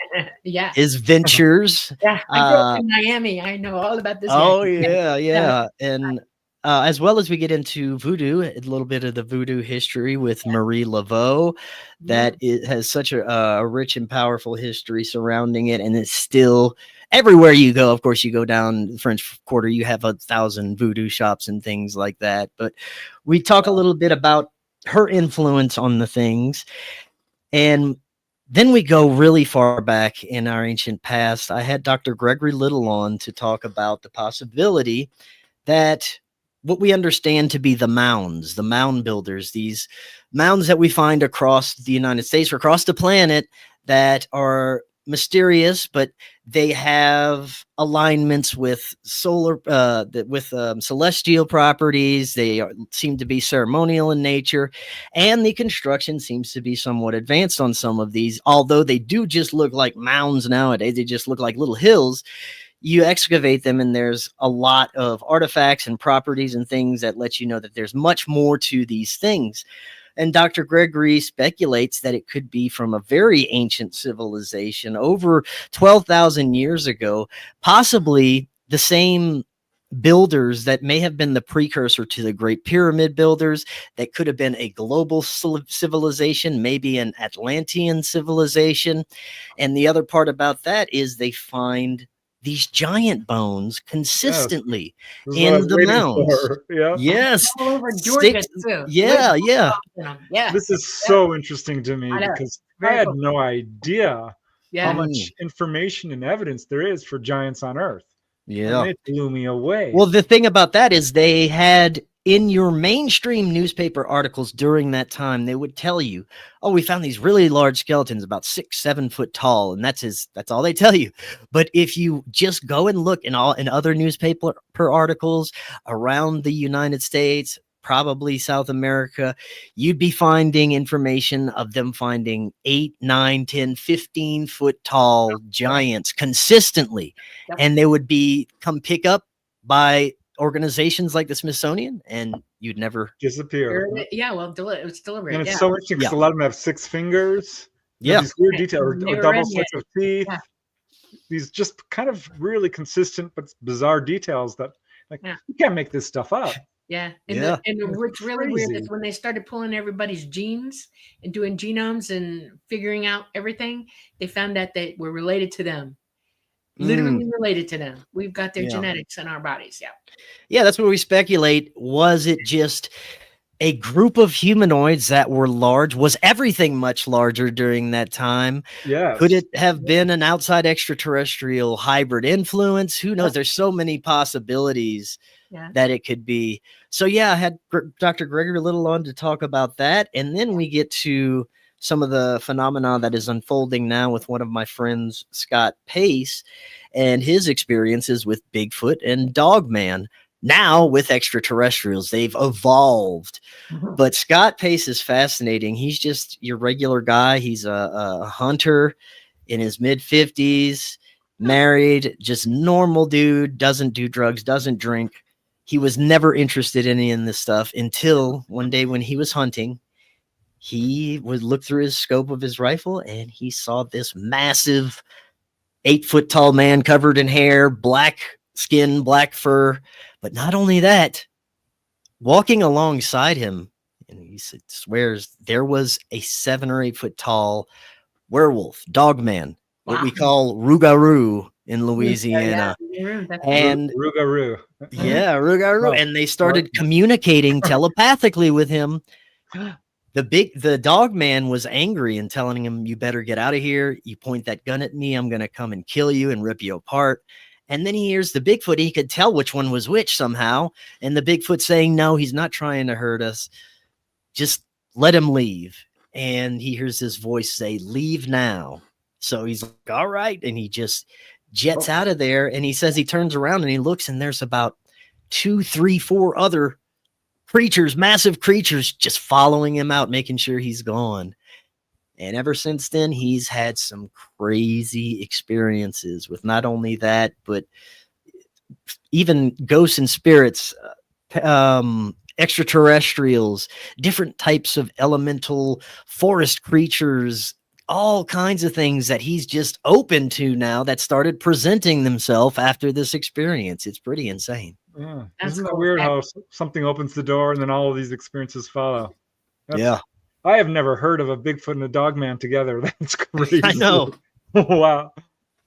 A: Yeah.
C: his ventures.
A: Yeah. I grew up in Miami. I know all about this.
C: Oh
A: guy.
C: yeah. And as well as we get into voodoo, a little bit of the voodoo history with Marie Laveau, that it has such a rich and powerful history surrounding it, and it's still everywhere you go. Of course, you go down the French Quarter, you have 1,000 voodoo shops and things like that. But we talk a little bit about her influence on the things, and then we go really far back in our ancient past. I had Dr. Gregory Little on to talk about the possibility that what we understand to be the mounds, the mound builders, these mounds that we find across the United States or across the planet that are mysterious, but they have alignments with celestial properties. They seem to be ceremonial in nature, and the construction seems to be somewhat advanced on some of these. Although they do just look like mounds nowadays, they just look like little hills. You excavate them, and there's a lot of artifacts and properties and things that let you know that there's much more to these things. And Dr. Gregory speculates that it could be from a very ancient civilization over 12,000 years ago, possibly the same builders that may have been the precursor to the Great Pyramid builders, that could have been a global civilization, maybe an Atlantean civilization. And the other part about that is they find these giant bones consistently in the mounds.
B: Yeah.
C: Yes.
A: All over Georgia too.
C: Yeah.
A: Yeah.
B: This is so interesting to me because I had no idea how much information and evidence there is for giants on Earth.
C: Yeah.
B: And it blew me away.
C: Well, the thing about that is they had in your mainstream newspaper articles during that time, they would tell you, oh, we found these really large skeletons about 6-7 foot tall. And that's all they tell you. But if you just go and look in other newspaper articles around the United States, probably South America, you'd be finding information of them finding 8, 9, 10, 15 foot tall giants consistently. Yep. And they would come pick up by organizations like the Smithsonian, and you'd never
B: disappear.
A: Yeah, well, it was delivered.
B: And it's so interesting because a lot of them have 6 fingers.
C: Yeah,
B: these weird details, or double sets of teeth. Yeah. These just kind of really consistent but bizarre details that, you can't make this stuff up.
A: Yeah, and what's really weird is when they started pulling everybody's genes and doing genomes and figuring out everything, they found that they were related to them. Literally related to them. We've got their genetics in our bodies. Yeah,
C: that's what we speculate. Was it just a group of humanoids that were large. Was everything much larger during that time?
B: Yes.
C: Could it have been an outside extraterrestrial hybrid influence? Who knows? There's so many possibilities that it could be. So yeah, I had Dr. Gregory Little on to talk about that. And then we get to some of the phenomena that is unfolding now with one of my friends, Scott Pace, and his experiences with Bigfoot and Dogman. Now with extraterrestrials, they've evolved. But Scott Pace is fascinating. He's just your regular guy. He's a hunter in his mid-50s, married, just normal dude, doesn't do drugs, doesn't drink. He was never interested in any of this stuff until one day when he was hunting. He would look through his scope of his rifle and he saw this massive 8-foot tall man covered in hair, black skin, black fur. But not only that, walking alongside him, and he swears there was a 7 or 8 foot tall werewolf, dogman, what we call Rougarou in Louisiana. And
B: Rougarou.
C: Yeah, Rougarou. And they started communicating telepathically with him. The dog man was angry and telling him, "You better get out of here. You point that gun at me, I'm going to come and kill you and rip you apart." And then he hears the Bigfoot. He could tell which one was which somehow. And the Bigfoot saying, "No, he's not trying to hurt us. Just let him leave." And he hears his voice say, "Leave now." So he's like, "All right." And he just jets out of there. And he says he turns around and he looks and there's about 2, 3, 4 other creatures, massive creatures, just following him out, making sure he's gone. And ever since then, he's had some crazy experiences with not only that, but even ghosts and spirits, extraterrestrials, different types of elemental forest creatures, all kinds of things that he's just open to now that started presenting themselves after this experience. It's pretty insane.
B: Yeah. Isn't that weird how something opens the door and then all of these experiences follow?
C: Yeah.
B: I have never heard of a Bigfoot and a Dogman together. That's crazy.
C: I know.
B: Wow.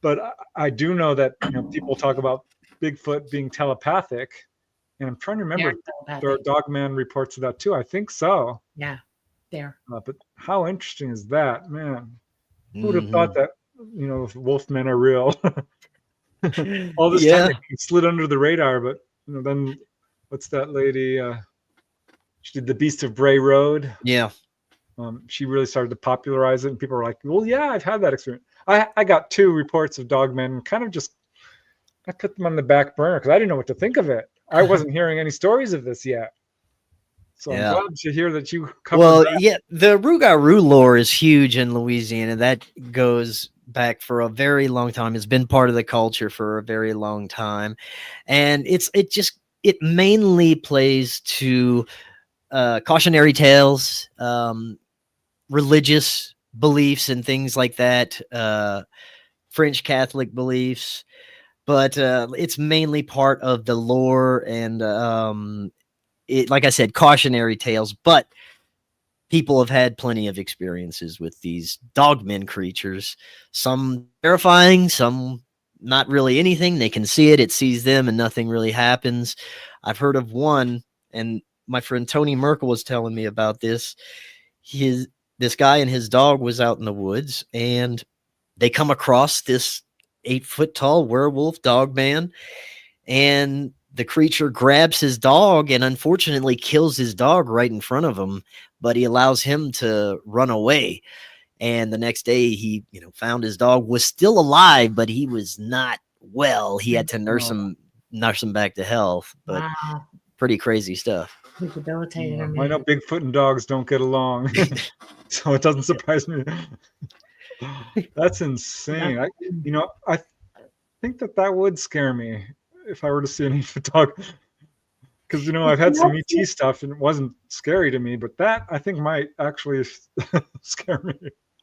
B: But I do know that people talk about Bigfoot being telepathic. And I'm trying to remember if there are Dogman reports of that too. I think so.
A: Yeah, there.
B: But how interesting is that, man? Who would have thought that, Wolfmen are real? All this time they slid under the radar, but then what's that lady? She did the Beast of Bray Road.
C: Yeah.
B: She really started to popularize it, and people were like, "Well, yeah, I've had that experience." I got 2 reports of Dogmen, and kind of I put them on the back burner because I didn't know what to think of it. I wasn't hearing any stories of this yet. So I'm glad to hear that you covered that.
C: Yeah, the Rougarou lore is huge in Louisiana. That goes back for a very long time. It's been part of the culture for a very long time. And it mainly plays to cautionary tales, religious beliefs and things like that, French Catholic beliefs. But it's mainly part of the lore and, like I said, cautionary tales. But people have had plenty of experiences with these dogmen creatures. Some terrifying, some not really anything. They can see it. It sees them and nothing really happens. I've heard of one, and my friend Tony Merkel was telling me about this. This guy and his dog was out in the woods, and they come across this 8-foot tall werewolf dog man, and the creature grabs his dog and unfortunately kills his dog right in front of him, but he allows him to run away. And the next day he, found his dog was still alive, but he was not well. He had to nurse him back to health, but pretty crazy stuff.
A: Debilitated.
B: I know Bigfoot and dogs don't get along, so it doesn't surprise me. That's insane. I think that would scare me if I were to see an 8-foot dog. Because I've had some ET stuff and it wasn't scary to me, but that I think might actually scare me.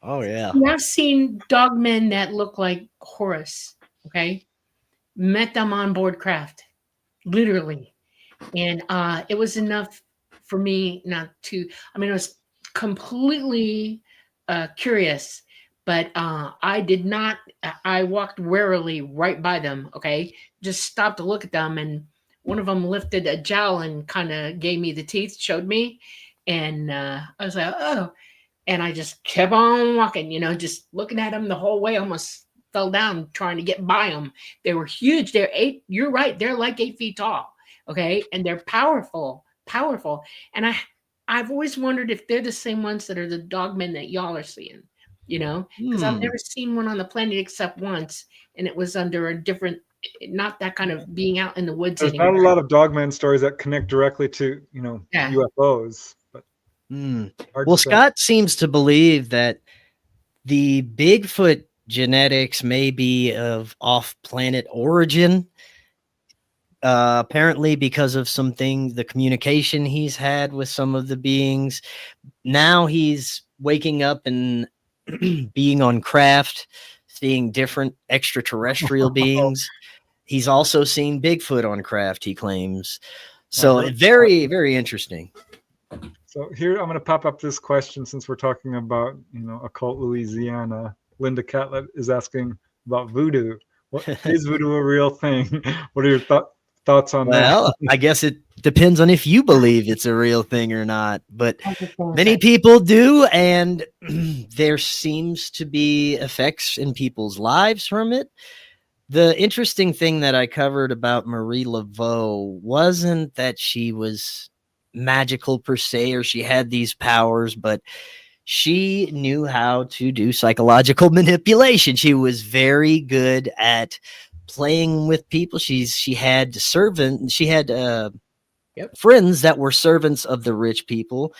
C: Oh yeah.
A: I've seen dogmen that look like Horus. Okay, met them on board craft, literally, and it was enough for me not to. I mean, it was completely curious. But I did not. I walked warily right by them. Okay, just stopped to look at them, and one of them lifted a jowl and kind of gave me the teeth, showed me. And I was like, oh. And I just kept on walking, just looking at them the whole way, almost fell down trying to get by them. They were huge. You're right. They're like 8 feet tall. Okay. And they're powerful. And I've always wondered if they're the same ones that are the dogmen that y'all are seeing, because I've never seen one on the planet except once. And it was under a different, not that kind of being out in the woods.
B: There's
A: anymore.
B: not a lot of dogman stories that connect directly to, UFOs. But
C: well, Scott seems to believe that the Bigfoot genetics may be of off-planet origin. Apparently because of the communication he's had with some of the beings. Now he's waking up and being on craft, seeing different extraterrestrial beings. He's also seen Bigfoot on craft, he claims. So very, very interesting.
B: So here I'm going to pop up this question since we're talking about, Occult Louisiana. Linda Catlett is asking about voodoo. What is voodoo a real thing? What are your thoughts on that?
C: Well, I guess it depends on if you believe it's a real thing or not, but many people do, and there seems to be effects in people's lives from it. The interesting thing that I covered about Marie Laveau wasn't that she was magical per se, or she had these powers, but she knew how to do psychological manipulation. She was very good at playing with people. She had friends that were servants of the rich people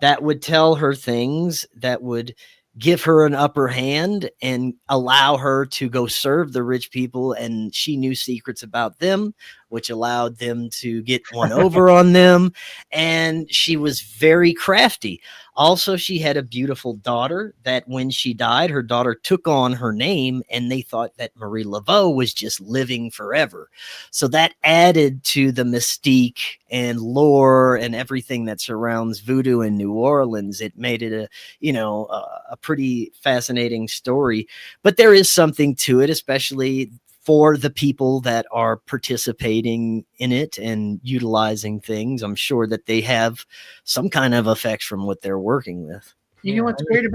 C: that would tell her things that would give her an upper hand and allow her to go serve the rich people. And she knew secrets about them, which allowed them to get one over on them. And she was very crafty. Also, she had a beautiful daughter that when she died, her daughter took on her name, and they thought that Marie Laveau was just living forever. So that added to the mystique and lore and everything that surrounds voodoo in New Orleans. It made it a pretty fascinating story, but there is something to it, especially for the people that are participating in it and utilizing things. I'm sure that they have some kind of effects from what they're working with.
A: You know what's weird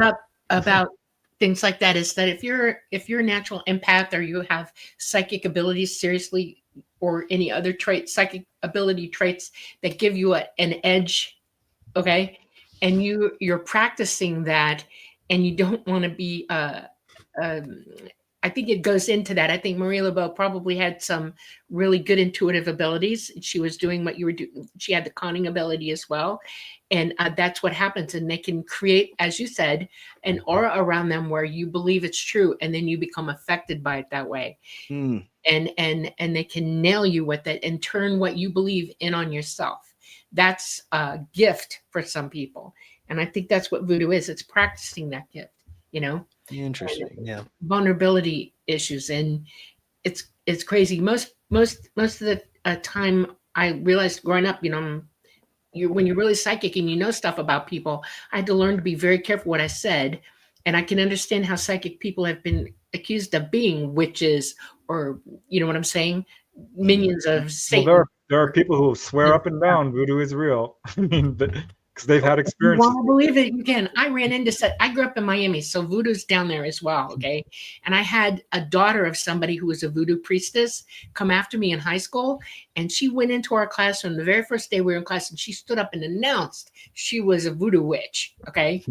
A: about things like that is that if you're a natural empath, or you have psychic abilities seriously, or any other psychic ability traits that give you an edge, okay, and you're practicing that, and you don't want to be I think it goes into that. I think Marie Laveau probably had some really good intuitive abilities. She was doing what you were doing. She had the conning ability as well. And that's what happens. And they can create, as you said, an aura around them where you believe it's true. And then you become affected by it that way. And they can nail you with it and turn what you believe in on yourself. That's a gift for some people. And I think that's what voodoo is. It's practicing that gift,
C: Interesting. Yeah.
A: Vulnerability issues, and it's crazy. Most of the time, I realized growing up, when you're really psychic and you know stuff about people, I had to learn to be very careful what I said, and I can understand how psychic people have been accused of being witches, or what I'm saying, minions of Satan.
B: Well, there are people who swear up and down voodoo is real. I mean, because they've had experiences.
A: You want to believe it, you can. I grew up in Miami, so voodoo's down there as well, okay? And I had a daughter of somebody who was a voodoo priestess come after me in high school, and she went into our classroom the very first day we were in class, and she stood up and announced she was a voodoo witch, okay?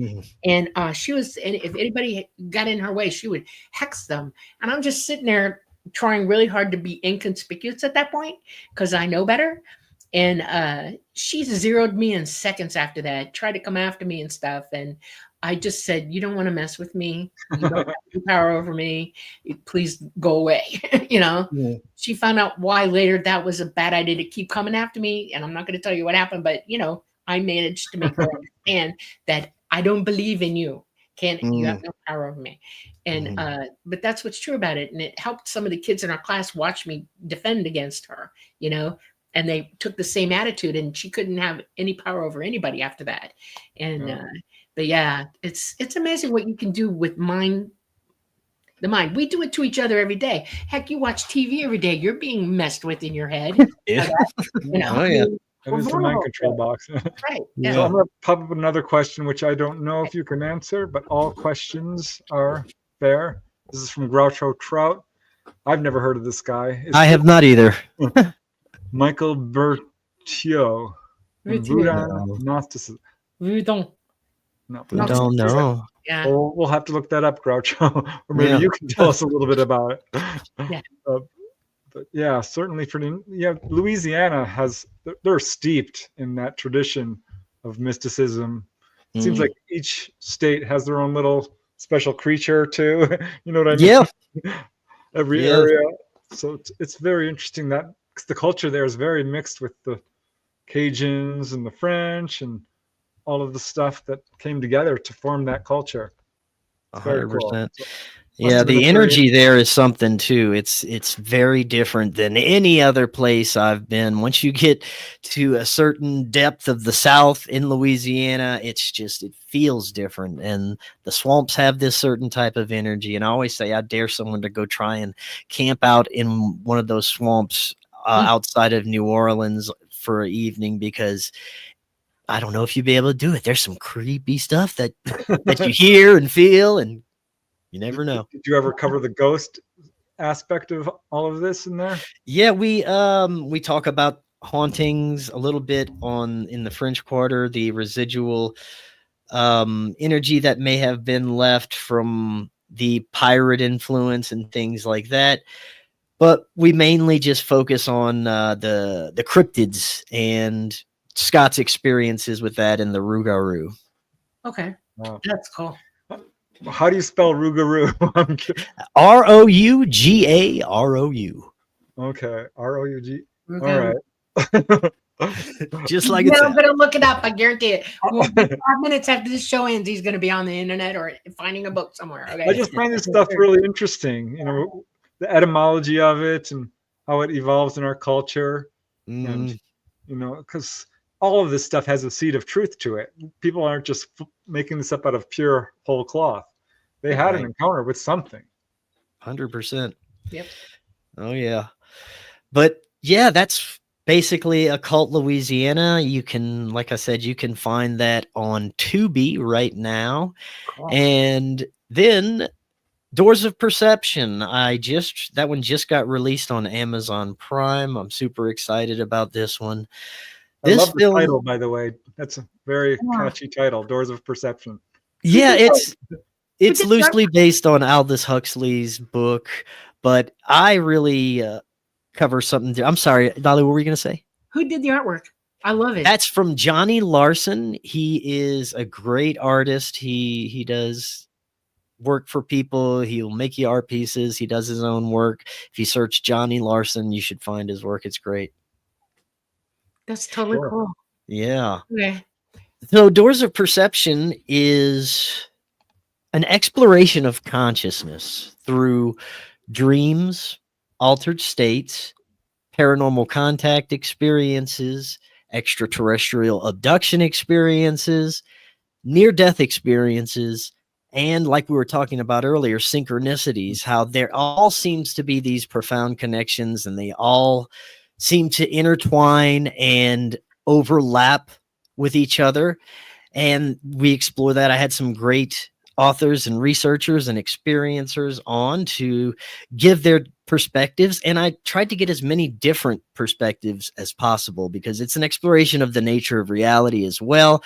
A: And and if anybody got in her way, she would hex them. And I'm just sitting there trying really hard to be inconspicuous at that point because I know better. And she zeroed me in seconds after that, tried to come after me and stuff. And I just said, you don't want to mess with me. You don't have any power over me. Please go away. She found out why later that was a bad idea to keep coming after me. And I'm not going to tell you what happened, but, I managed to make her understand that I don't believe in you. You have no power over me. And but that's what's true about it. And it helped some of the kids in our class watch me defend against her, and they took the same attitude, and she couldn't have any power over anybody after that. And but yeah, it's amazing what you can do with mind. the mind. We do it to each other every day. Heck, you watch TV every day. You're being messed with in your head.
C: Yeah.
A: You know,
C: Oh, yeah.
B: That is the mind
A: vulnerable.
B: control box.
A: Right.
C: Yeah.
B: So I'm going to pop up another question, which I don't know if you can answer, but all questions are fair. This is from Groucho Trout. I've never heard of this guy.
C: I have not either.
B: Michael Bertio. Buddha
C: No.
B: Gnosticism.
A: Voodoo.
B: No,
C: I don't know.
A: Yeah.
B: Well, we'll have to look that up, Groucho, or maybe
C: Yeah.
B: you can tell us a little bit about it.
A: Yeah.
B: But yeah, certainly Louisiana they're steeped in that tradition of mysticism. It seems
C: Mm.
B: like each state has their own little special creature too. You know what I mean?
C: Yeah.
B: Every
C: Yeah.
B: area. So it's very interesting that 'cause the culture there is very mixed with the Cajuns and the French and all of the stuff that came together to form that culture. It's very cool.
C: 100%.
B: So,
C: Yeah,
B: must have been
C: the
B: a very-
C: energy there is something too. It's very different than any other place I've been. Once you get to a certain depth of the South in Louisiana, it feels different. And the swamps have this certain type of energy. And I always say I dare someone to go try and camp out in one of those swamps outside of New Orleans for an evening, because I don't know if you'd be able to do it. There's some creepy stuff that you hear and feel, and you never know.
B: Did you ever cover the ghost aspect of all of this in there?
C: Yeah, we talk about hauntings a little bit in the French Quarter, the residual energy that may have been left from the pirate influence and things like that. But we mainly just focus on the cryptids and Scott's experiences with that in the Rougarou.
A: Okay.
B: Wow.
A: That's cool.
B: How do you spell Rougarou?
C: Rougarou.
B: Okay, ROUG. All
A: Okay.
B: right.
C: Just like
A: No,
C: it's
A: I'm gonna look it up. I guarantee it. Well, 5 minutes after this show ends, he's gonna be on the internet or finding a book somewhere. Okay.
B: I just find this stuff really interesting. You know, the etymology of it and how it evolves in our culture. And, you know, because all of this stuff has a seed of truth to it. People aren't just making this up out of pure whole cloth. They had an encounter with something.
C: 100%.
A: Yep.
C: Oh yeah. But yeah, that's basically Occult Louisiana. You can, like I said, you can find that on Tubi right now.
B: Cool.
C: And then Doors of Perception. That one just got released on Amazon Prime. I'm super excited about this one.
B: I love the title, by the way. That's a very catchy title, Doors of Perception.
C: Yeah, it's loosely based on Aldous Huxley's book, but I really cover something. I'm sorry, Dolly, what were you going to say?
A: Who did the artwork? I love it.
C: That's from Johnny Larson. He is a great artist. He does work for people. He'll make you art pieces. He does his own work. If you search Johnny Larson, you should find his work. It's great.
A: That's totally cool.
C: Yeah.
A: Okay.
C: So Doors of Perception is an exploration of consciousness through dreams, altered states, paranormal contact experiences, extraterrestrial abduction experiences, near-death experiences, and like we were talking about earlier, synchronicities, how there all seems to be these profound connections, and they all seem to intertwine and overlap with each other. And we explore that. I had some great authors and researchers and experiencers on to give their perspectives, and I tried to get as many different perspectives as possible, because it's an exploration of the nature of reality as well,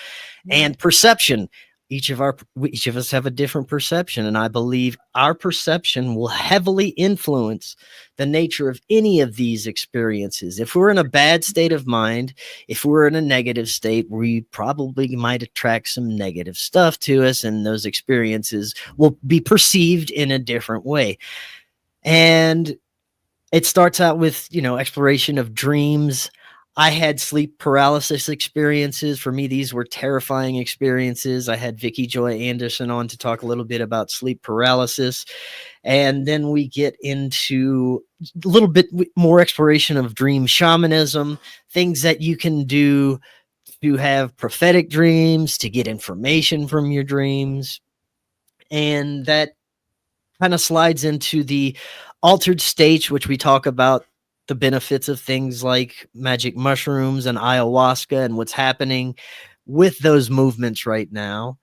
C: and perception. Each of us have a different perception, and I believe our perception will heavily influence the nature of any of these experiences. If we're in a bad state of mind, if we're in a negative state, we probably might attract some negative stuff to us, and those experiences will be perceived in a different way. And it starts out with, exploration of dreams. I had sleep paralysis experiences. For me, these were terrifying experiences. I had Vicki Joy Anderson on to talk a little bit about sleep paralysis. And then we get into a little bit more exploration of dream shamanism, things that you can do to have prophetic dreams, to get information from your dreams. And that kind of slides into the altered states, which we talk about the benefits of things like magic mushrooms and ayahuasca and what's happening with those movements right now.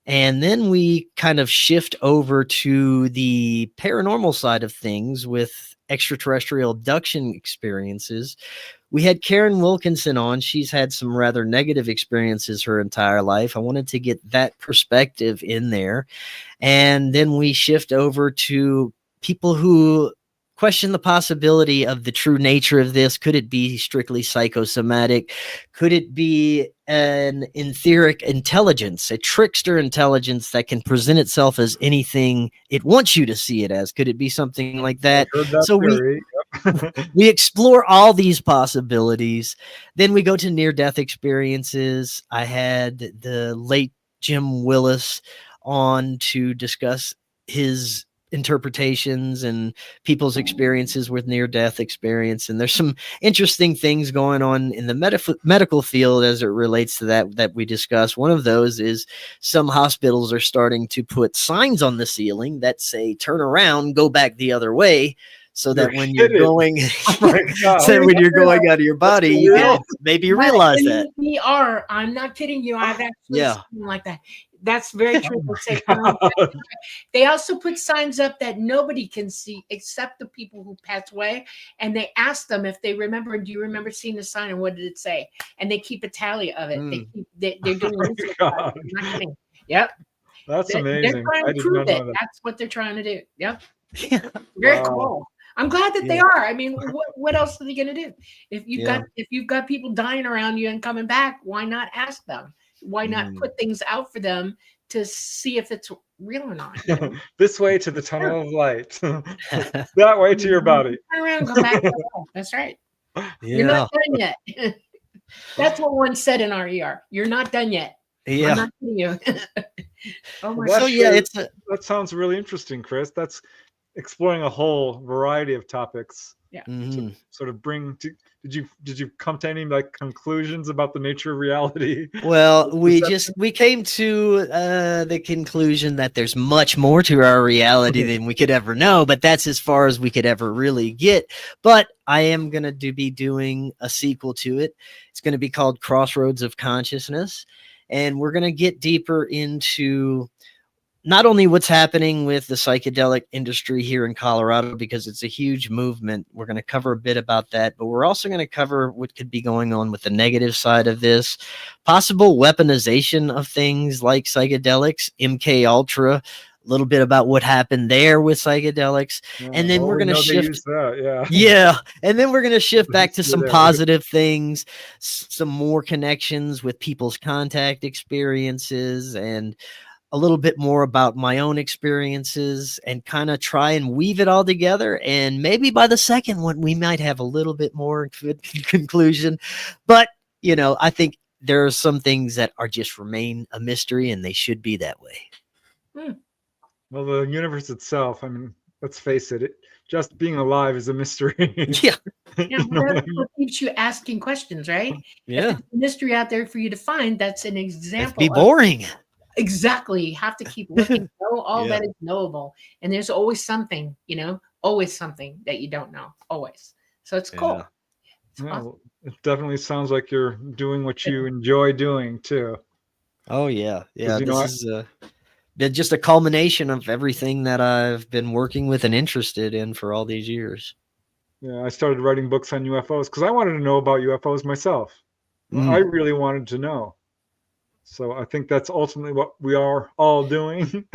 C: And then we kind of shift over to the paranormal side of things with extraterrestrial abduction experiences. We had Karen Wilkinson on. She's had some rather negative experiences her entire life. I wanted to get that perspective in there. And then we shift over to people who question the possibility of the true nature of this. Could it be strictly psychosomatic? Could it be an etheric intelligence, a trickster intelligence that can present itself as anything it wants you to see it as? Could it be something like that? So we explore all these possibilities. Then we go to near-death experiences. I had the late Jim Willis on to discuss his interpretations and people's experiences with near-death experience. And there's some interesting things going on in the medical field as it relates to that we discussed. One of those is some hospitals are starting to put signs on the ceiling that say, turn around, go back the other way. So that when you're going, so when you're going out of your body, you can maybe realize that.
A: I'm not kidding you. I've actually seen like that. That's very true. They also put signs up that nobody can see except the people who passed away. And they ask them if they remember, do you remember seeing the sign and what did it say? And they keep a tally of it. They're doing this. Yep.
B: That's amazing.
A: They're trying to prove it. That's what they're trying to do. Yep. Very cool. I'm glad that they are. I mean, what else are they going to do? If you've got people dying around you and coming back, why not ask them? Why not put things out for them to see if it's real or not? You know?
B: This way to the tunnel of light. That way to your body.
A: Turn around, go back. That's right. You're not done yet. That's what one said in our ER. You're not done yet.
C: Yeah.
A: I'm not kidding you.
B: Oh my gosh. So that sounds really interesting, Chris. That's exploring a whole variety of topics.
A: Yeah.
B: To sort of bring to did you come to any like conclusions about the nature of reality?
C: Well, we came to the conclusion that there's much more to our reality than we could ever know, but that's as far as we could ever really get. But I am going to be doing a sequel to it. It's going to be called Crossroads of Consciousness, and we're going to get deeper into not only what's happening with the psychedelic industry here in Colorado, because it's a huge movement. We're going to cover a bit about that, but we're also going to cover what could be going on with the negative side of this, possible weaponization of things like psychedelics, MK Ultra, a little bit about what happened there with psychedelics. And then we're going to shift. And then we're going to shift back to some positive things, some more connections with people's contact experiences, and a little bit more about my own experiences, and kind of try and weave it all together. And maybe by the second one, we might have a little bit more conclusion. But, you know, I think there are some things that are just remain a mystery, and they should be that way.
B: Well, the universe itself, I mean, let's face it, just being alive is a mystery.
A: That's what keeps you asking questions, right?
C: Yeah.
A: If there's a mystery out there for you to find, that's an example.
C: It'd be boring.
A: Exactly. You have to keep looking. Know all that is knowable. And there's always something, always something that you don't know. Always. So it's cool. It's awesome.
B: It definitely sounds like you're doing what you enjoy doing too.
C: Oh yeah. Yeah. This is been just a culmination of everything that I've been working with and interested in for all these years.
B: Yeah. I started writing books on UFOs because I wanted to know about UFOs myself. I really wanted to know. So I think that's ultimately what we are all doing,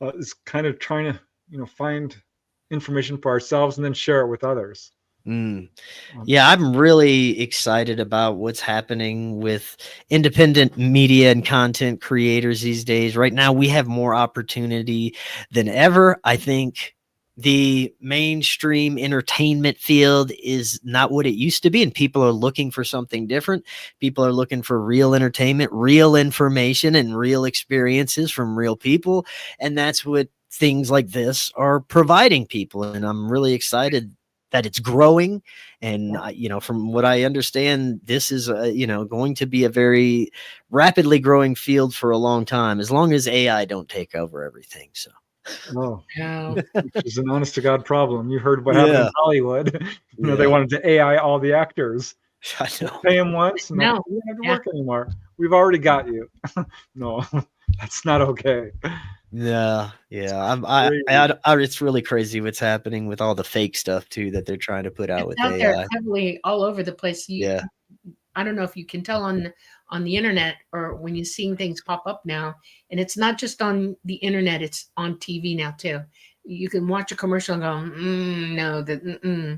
B: is kind of trying to, find information for ourselves and then share it with others.
C: Yeah, I'm really excited about what's happening with independent media and content creators these days. Right now, we have more opportunity than ever. I think the mainstream entertainment field is not what it used to be, and people are looking for something different. People are looking for real entertainment, real information, and real experiences from real people. And that's what things like this are providing people. And I'm really excited that it's growing. And, from what I understand, this is, going to be a very rapidly growing field for a long time, as long as AI don't take over everything. So.
B: Oh,
A: No.
B: which is an honest to God problem. You heard what happened in Hollywood. They wanted to AI all the actors.
C: I
B: Just
C: know.
B: pay them once, and
A: No.
B: you don't have to
A: Yeah.
B: work anymore. We've already got you. No, that's not okay.
C: Yeah.
B: Crazy.
C: It's really crazy what's happening with all the fake stuff too that they're trying to put out with
A: It's out there
C: AI.
A: heavily all over the place.
C: Yeah.
A: I don't know if you can tell on the internet or when you're seeing things pop up now, and it's not just on the internet, it's on TV now too. You can watch a commercial and go,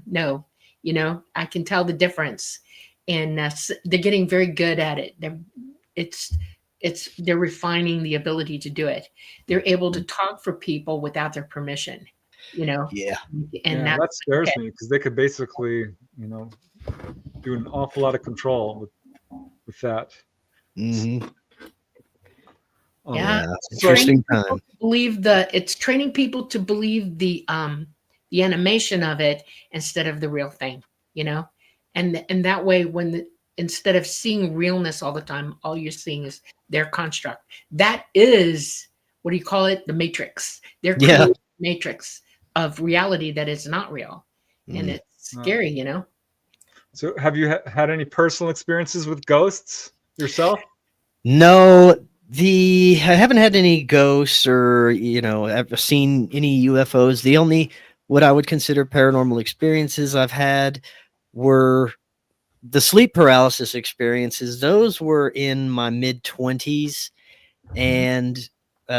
A: no, I can tell the difference, and they're getting very good at it. They're refining the ability to do it. They're able to talk for people without their permission,
C: Yeah.
A: and
B: Yeah, that scares
A: okay.
B: me because they could basically, do an awful lot of control with that.
C: Mm-hmm.
A: Yeah.
C: It's interesting
A: Training
C: time.
A: it's training people to believe the animation of it instead of the real thing, and that way instead of seeing realness all the time, all you're seeing is their construct. That is, what do you call it? The matrix. They're creating a matrix of reality that is not real, and it's scary,
B: So have you had any personal experiences with ghosts yourself?
C: No, I haven't had any ghosts or, I've seen any UFOs. The only what I would consider paranormal experiences I've had were the sleep paralysis experiences. Those were in my mid-20s and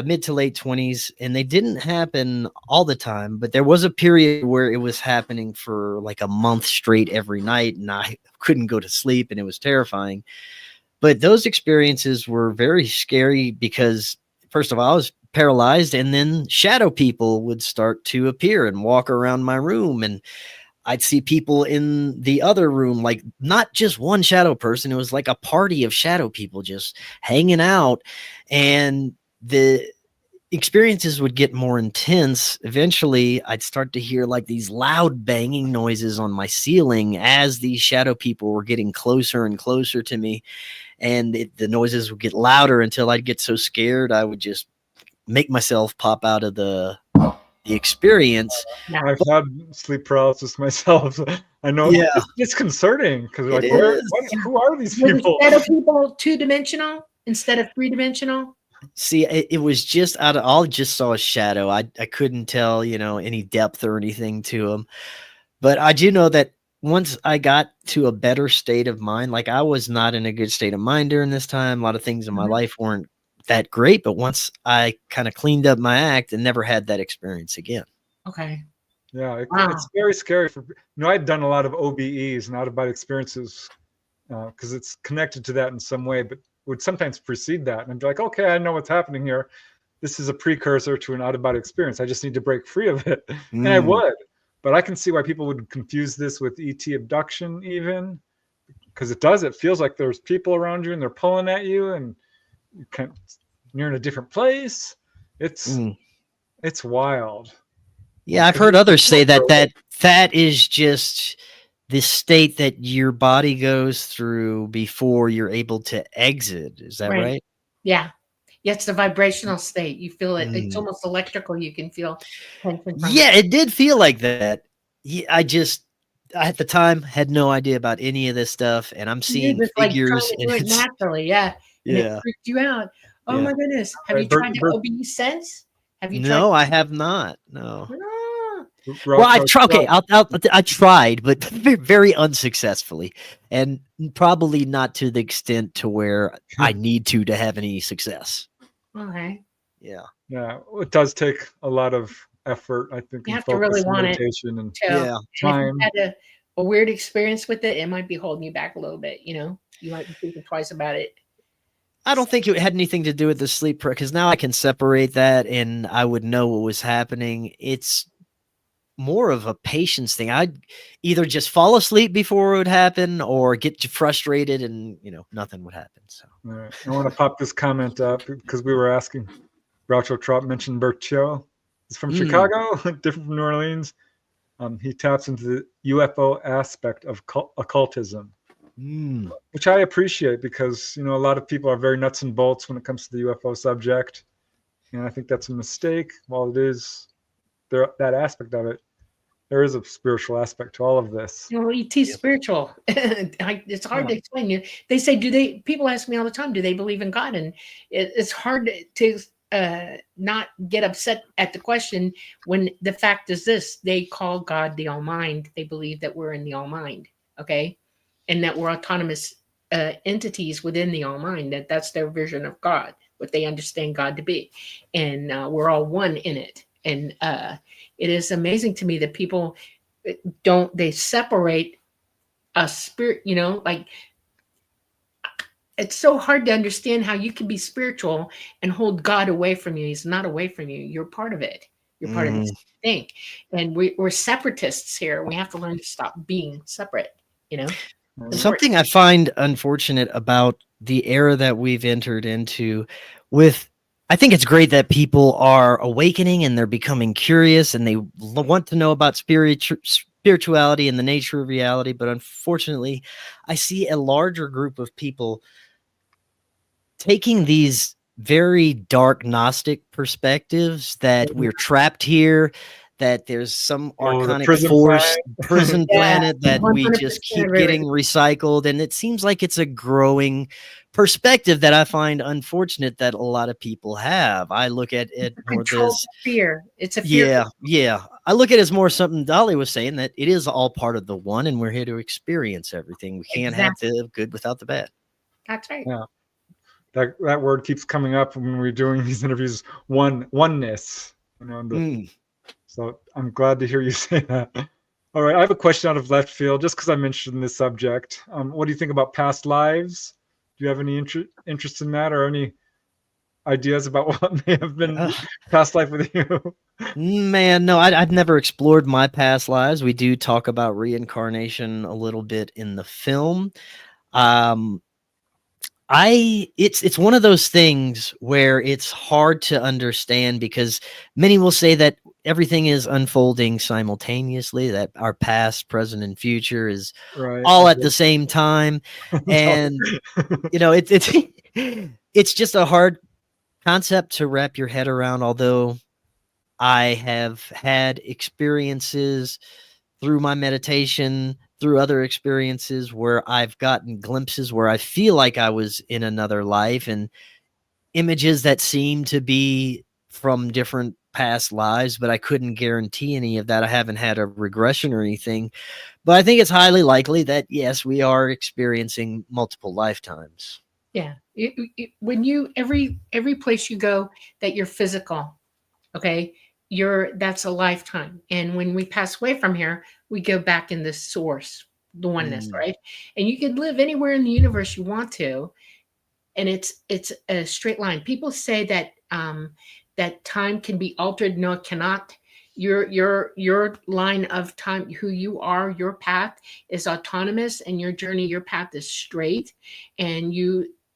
C: mid to late 20s, and they didn't happen all the time, but there was a period where it was happening for like a month straight every night, and I couldn't go to sleep, and it was terrifying. But those experiences were very scary because, first of all, I was paralyzed, and then shadow people would start to appear and walk around my room, and I'd see people in the other room, like not just one shadow person. It was like a party of shadow people just hanging out, and the experiences would get more intense. Eventually, I'd start to hear like these loud banging noises on my ceiling as these shadow people were getting closer and closer to me. And the noises would get louder until I'd get so scared I would just make myself pop out of the experience.
B: I've had sleep paralysis myself. I know it's disconcerting because like, who are these people?
A: Instead of people 2-dimensional instead of 3-dimensional.
C: See, it was just I just saw a shadow. I couldn't tell, any depth or anything to them. But I do know that once I got to a better state of mind, like I was not in a good state of mind during this time. A lot of things in my life weren't that great. But once I kind of cleaned up my act and never had that experience again.
A: Okay.
B: Yeah, it's very scary. I'd done a lot of OBEs and out of body experiences because it's connected to that in some way, but would sometimes precede that. And I'd be like, okay, I know what's happening here. This is a precursor to an out of body experience. I just need to break free of it. And I would. But I can see why people would confuse this with ET abduction even, because it feels like there's people around you and they're pulling at you and you're in a different place. It's wild.
C: Yeah, I've heard others say that is just the state that your body goes through before you're able to exit. Is that right?
A: Yeah. Yeah, it's the vibrational state. You feel it. It's almost electrical. You can feel tension from
C: it did feel like that. Yeah, I at the time had no idea about any of this stuff, and I'm seeing figures.
A: Like, trying to do it naturally, and it freaked you out. Oh my goodness! Have you tried to OBE since? Have you?
C: No, I have not. No.
B: Well,
C: I tried, but very unsuccessfully, and probably not to the extent to where I need to have any success.
A: Okay.
C: Yeah.
B: Yeah, it does take a lot of effort, I think.
A: You have to really want it.
B: And
A: time.
B: And
A: if you had a weird experience with it, it might be holding you back a little bit. You might be thinking twice about it.
C: I don't think it had anything to do with the sleep because now I can separate that and I would know what was happening. It's more of a patience thing. I'd either just fall asleep before it would happen or get frustrated and, nothing would happen. So
B: I want to pop this comment up because we were asking. Groucho Trop mentioned Bercho. He's from Chicago, different from New Orleans. He taps into the UFO aspect of occultism, which I appreciate because, a lot of people are very nuts and bolts when it comes to the UFO subject. And I think that's a mistake. While it is there, that aspect of it, there is a spiritual aspect to all of this.
A: You know, ET's spiritual. It's hard to
B: Yeah.
A: explain. They say, people ask me all the time, do they believe in God? And it's hard to not get upset at the question when the fact is this: they call God the All Mind. They believe that we're in the All Mind, okay, and that we're autonomous entities within the All Mind. That's their vision of God, what they understand God to be, and we're all one in it. And it is amazing to me that people they separate a spirit, like it's so hard to understand how you can be spiritual and hold God away from you. He's not away from you. You're part of it. You're part of this thing. And we're separatists here. We have to learn to stop being separate,
C: Something I find unfortunate about the era that we've entered into I think it's great that people are awakening and they're becoming curious and they want to know about spirituality and the nature of reality. But unfortunately, I see a larger group of people taking these very dark Gnostic perspectives that we're trapped here, that there's some archonic force, prison planet that we just keep getting recycled. And it seems like it's a growing perspective that I find unfortunate that a lot of people have. I look at it more as
A: fear. It's a fear.
C: Yeah. I look at it as more something Dolly was saying, that it is all part of the one, and we're here to experience everything. We can't have the good without the bad.
A: That's right.
B: Yeah. That word keeps coming up when we're doing these interviews. Oneness. So I'm glad to hear you say that. All right, I have a question out of left field, just because I mentioned this subject. What do you think about past lives? Do you have any interest in that, or any ideas about what may have been past life with you?
C: Man, no, I've never explored my past lives. We do talk about reincarnation a little bit in the film. It's one of those things where it's hard to understand, because many will say that everything is unfolding simultaneously, that our past, present, and future is all at the same time. And it's just a hard concept to wrap your head around, although I have had experiences through my meditation, through other experiences where I've gotten glimpses where I feel like I was in another life, and images that seem to be from different past lives, but I couldn't guarantee any of that. I haven't had a regression or anything, but I think it's highly likely that yes, we are experiencing multiple lifetimes.
A: Yeah. When every place you go that you're physical, okay, that's a lifetime. And when we pass away from here, we go back in the source, the oneness, right? And you can live anywhere in the universe you want to, and it's a straight line. People say that that time can be altered. No, it cannot. Your line of time, who you are, your path is autonomous, and your journey, your path is straight, and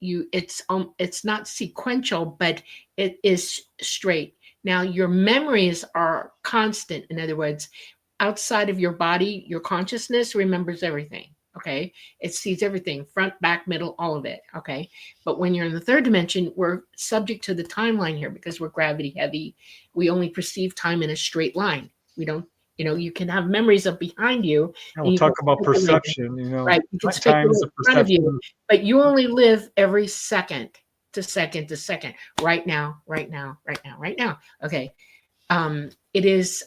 A: it's not sequential, but it is straight. Now, your memories are constant. In other words, outside of your body, your consciousness remembers everything. Okay. It sees everything, front, back, middle, all of it. Okay. But when you're in the third dimension, we're subject to the timeline here because we're gravity heavy. We only perceive time in a straight line. We don't, you can have memories of behind you.
B: We'll talk about perception,
A: right? You can speculate in front of you, but you only live every second to second to second, right now. Okay. It is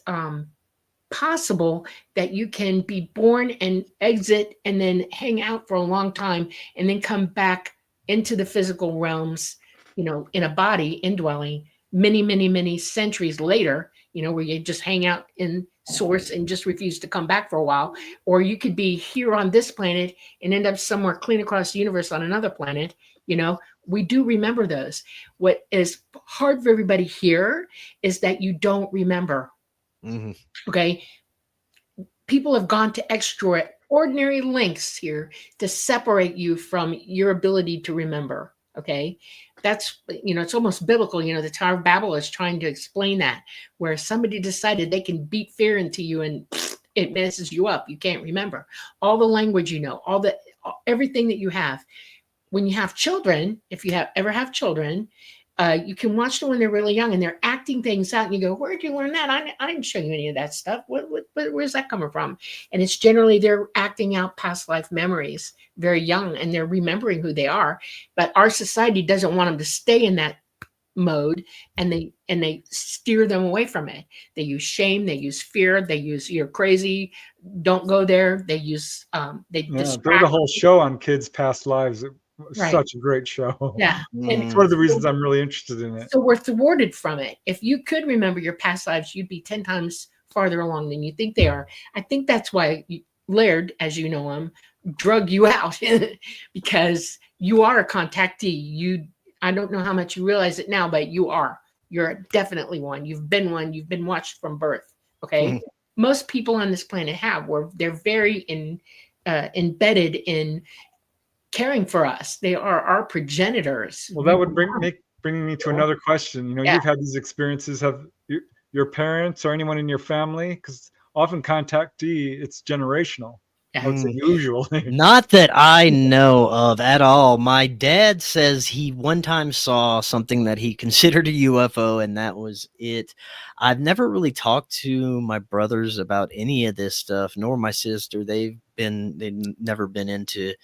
A: possible that you can be born and exit and then hang out for a long time and then come back into the physical realms, in a body indwelling many centuries later, where you just hang out in source and just refuse to come back for a while. Or you could be here on this planet and end up somewhere clean across the universe on another planet. We do remember those. What is hard for everybody here is that you don't remember. Mm-hmm. Okay. People have gone to extraordinary lengths here to separate you from your ability to remember. Okay. That's, it's almost biblical. The Tower of Babel is trying to explain that, where somebody decided they can beat fear into you and it messes you up. You can't remember all the language, everything that you have. When you have children, if you ever have children, You can watch them when they're really young and they're acting things out, and you go, "Where'd you learn that? I didn't show you any of that stuff. Where's that coming from?" And it's generally they're acting out past life memories very young, and they're remembering who they are. But our society doesn't want them to stay in that mode, and they steer them away from it. They use shame, they use fear, they use "you're crazy, don't go there." They use they
B: There's
A: distract.
B: a whole show on kids' past lives. It was
A: Right.
B: such a great show.
A: Yeah.
B: It's one of the reasons I'm really interested in it.
A: So we're thwarted from it. If you could remember your past lives, you'd be 10 times farther along than you think they are. I think that's why Laird, as you know him, drug you out because you are a contactee. I don't know how much you realize it now, but you're definitely one. You've been one. You've been watched from birth. Okay. Most people on this planet they're very embedded in caring for us. They are our progenitors.
B: Well, that would bring me to another question. You've had these experiences. Have your parents or anyone in your family? Because often contactee, it's generational. That's unusual.
C: Not that I know of at all. My dad says he one time saw something that he considered a UFO, and that was it. I've never really talked to my brothers about any of this stuff, nor my sister. They've never been into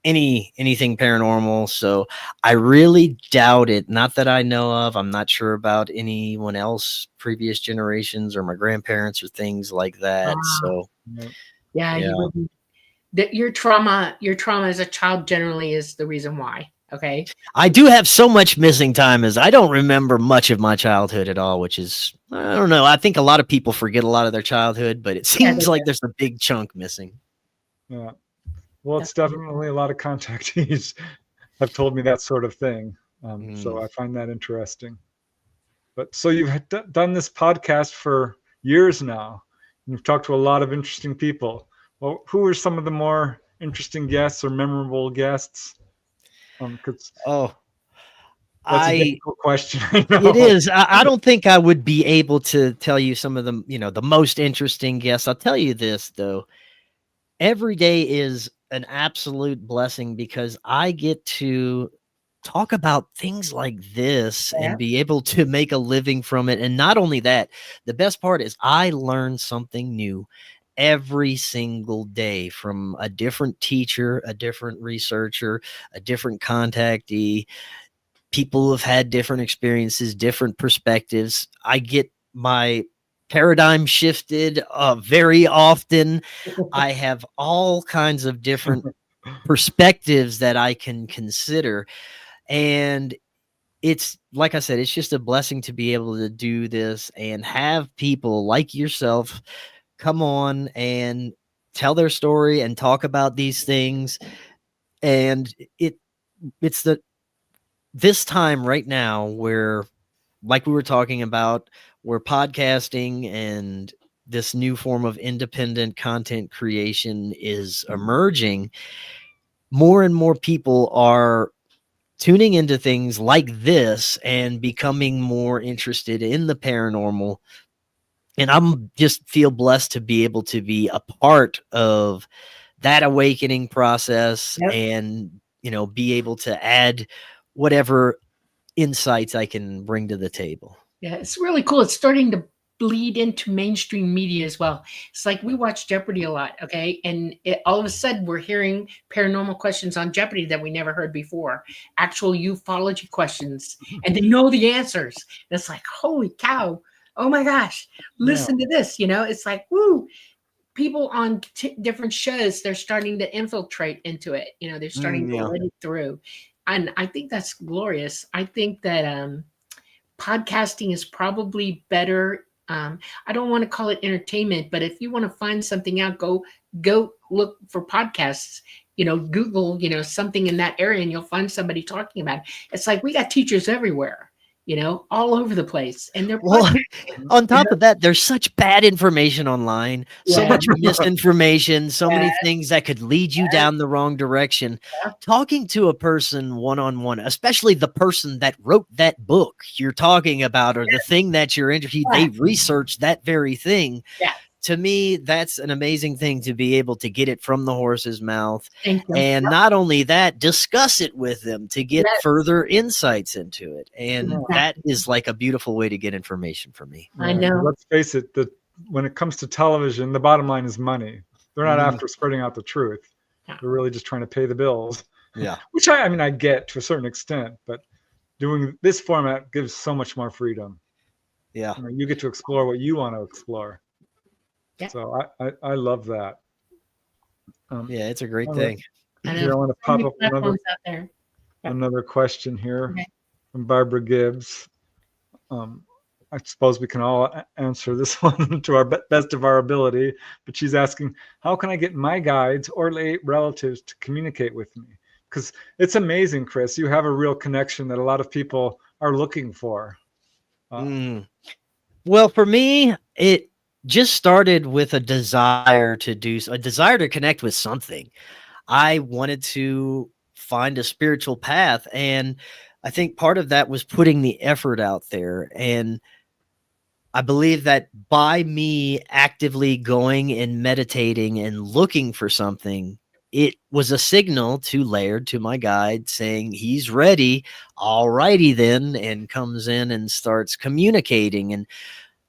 C: anything paranormal, so I really doubt it. Not that I know of. I'm not sure about anyone else, previous generations, or my grandparents, or things like that. So
A: yeah. Your trauma as a child generally is the reason why. Okay.
C: I do have so much missing time, as I don't remember much of my childhood at all, which is, I don't know. I think a lot of people forget a lot of their childhood, but it seems like there's a big chunk missing.
B: Yeah. Well, it's definitely a lot of contactees have told me that sort of thing. So I find that interesting. But so you've done this podcast for years now. You've talked to a lot of interesting people. Well, who are some of the more interesting guests or memorable guests? That's a difficult question. I know.
C: It is. I don't think I would be able to tell you some of them, the most interesting guests. I'll tell you this, though. Every day is an absolute blessing because I get to talk about things like this and be able to make a living from it. And not only that, the best part is I learn something new every single day from a different teacher, a different researcher, a different contactee. People have had different experiences, different perspectives. I get my paradigm shifted very often. I have all kinds of different perspectives that I can consider. And it's, like I said, it's just a blessing to be able to do this and have people like yourself come on and tell their story and talk about these things. And it's this time right now where, like we were talking about, where podcasting and this new form of independent content creation is emerging, more and more people are tuning into things like this and becoming more interested in the paranormal. And I'm just feel blessed to be able to be a part of that awakening process and, be able to add whatever insights I can bring to the table.
A: Yeah, it's really cool. It's starting to bleed into mainstream media as well. It's like we watch Jeopardy a lot, okay? And all of a sudden we're hearing paranormal questions on Jeopardy that we never heard before, actual ufology questions, and they know the answers. And it's like, holy cow, oh my gosh, listen to this, It's like, woo. People on different shows, they're starting to infiltrate into it. They're starting to let it through. And I think that's glorious. I think that podcasting is probably better. I don't want to call it entertainment, but if you want to find something out, go look for podcasts. Google, something in that area, and you'll find somebody talking about it. It's like we got teachers everywhere, all over the place. And they're
C: on top of that, there's such bad information online, so much misinformation, so many things that could lead you down the wrong direction. Talking to a person one-on-one, especially the person that wrote that book you're talking about, or the thing that you're interested, they researched that very thing. to me, that's an amazing thing to be able to get it from the horse's mouth.
A: Thank you.
C: And not only that, discuss it with them to get
A: Yes.
C: further insights into it. And
A: Exactly.
C: that is like a beautiful way to get information for me.
A: I know.
B: Let's face it, when it comes to television, the bottom line is money. They're not after spreading out the truth.
A: Yeah.
B: They're really just trying to pay the bills.
C: Yeah.
B: Which I mean, I get to a certain extent, but doing this format gives so much more freedom.
C: Yeah.
B: You get to explore what you want to explore.
A: Yeah.
B: So I love that.
C: Yeah, it's a great thing.
B: Here, I want to pop up
A: another
B: question here from Barbara Gibbs. I suppose we can all answer this one to our best of our ability, but she's asking, how can I get my guides or late relatives to communicate with me? Because it's amazing, Chris, you have a real connection that a lot of people are looking for.
C: Well, for me, it just started with a desire to connect with something. I wanted to find a spiritual path, and I think part of that was putting the effort out there. And I believe that by me actively going and meditating and looking for something, it was a signal to Laird, to my guide, saying he's ready. All righty then, and comes in and starts communicating. And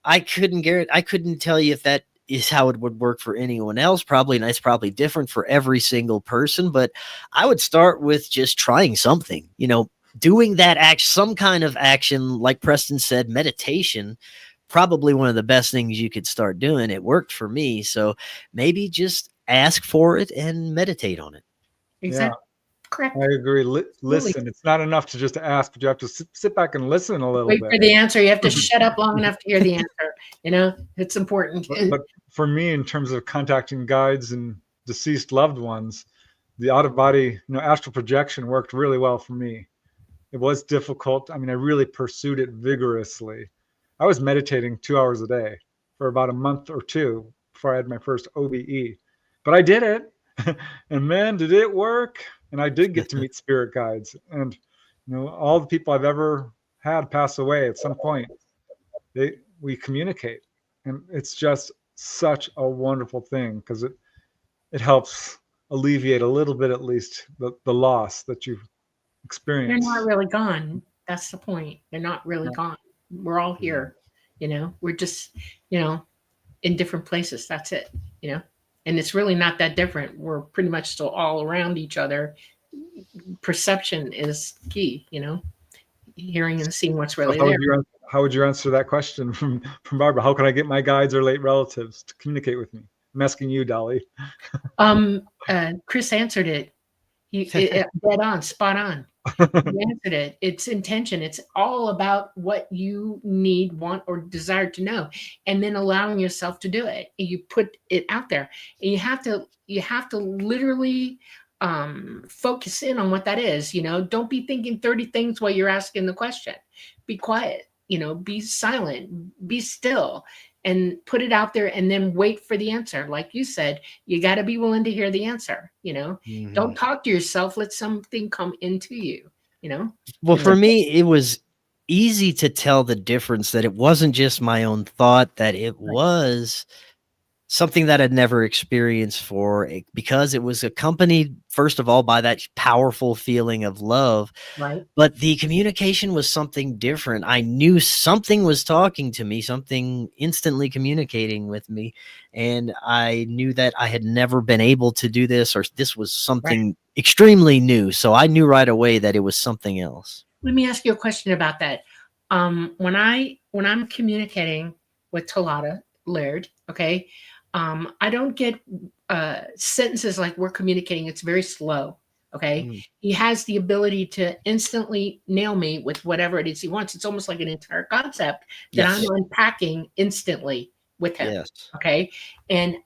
C: I couldn't tell you if that is how it would work for anyone else. Probably, and it's probably different for every single person. But I would start with just trying something, doing that some kind of action, like Preston said, meditation. Probably one of the best things you could start doing. It worked for me. So maybe just ask for it and meditate on it.
A: Exactly. Yeah. Correct.
B: I agree. Listen, it's not enough to just ask, but you have to sit back and listen a little bit.
A: Wait for the answer. You have to shut up long enough to hear the answer. It's important.
B: But for me, in terms of contacting guides and deceased loved ones, the out-of-body, astral projection worked really well for me. It was difficult. I mean, I really pursued it vigorously. I was meditating 2 hours a day for about a month or two before I had my first OBE. But I did it. And man, did it work. And I did get to meet spirit guides. And, all the people I've ever had pass away at some point, we communicate. And it's just such a wonderful thing because it helps alleviate a little bit, at least, the loss that you've experienced.
A: They're not really gone. That's the point. They're not really gone. We're all here, we're just, in different places. That's it, and it's really not that different. We're pretty much still all around each other. Perception is key, hearing and seeing what's really there.
B: How would you answer that question from Barbara? How can I get my guides or late relatives to communicate with me? I'm asking you, Dolly.
A: Chris answered it. Dead on, spot on. You answered it. It's intention. It's all about what you need, want, or desire to know, and then allowing yourself to do it. You put it out there, and you have to literally focus in on what that is. Don't be thinking 30 things while you're asking the question. Be quiet. Be silent. Be still. And put it out there and then wait for the answer. Like you said, you got to be willing to hear the answer. Don't talk to yourself. Let something come into you, Well,
C: for me, it was easy to tell the difference that it wasn't just my own thought, that it was something that I'd never experienced because it was accompanied, first of all, by that powerful feeling of love.
A: Right.
C: But the communication was something different. I knew something was talking to me, something instantly communicating with me. And I knew that I had never been able to do this, or this was something extremely new. So I knew right away that it was something else.
A: Let me ask you a question about that. When I'm communicating with Talata Laird, okay, I don't get sentences like we're communicating. It's very slow. Okay. He has the ability to instantly nail me with whatever it is he wants. It's almost like an entire concept that I'm unpacking instantly with him.
C: Yes.
A: Okay. And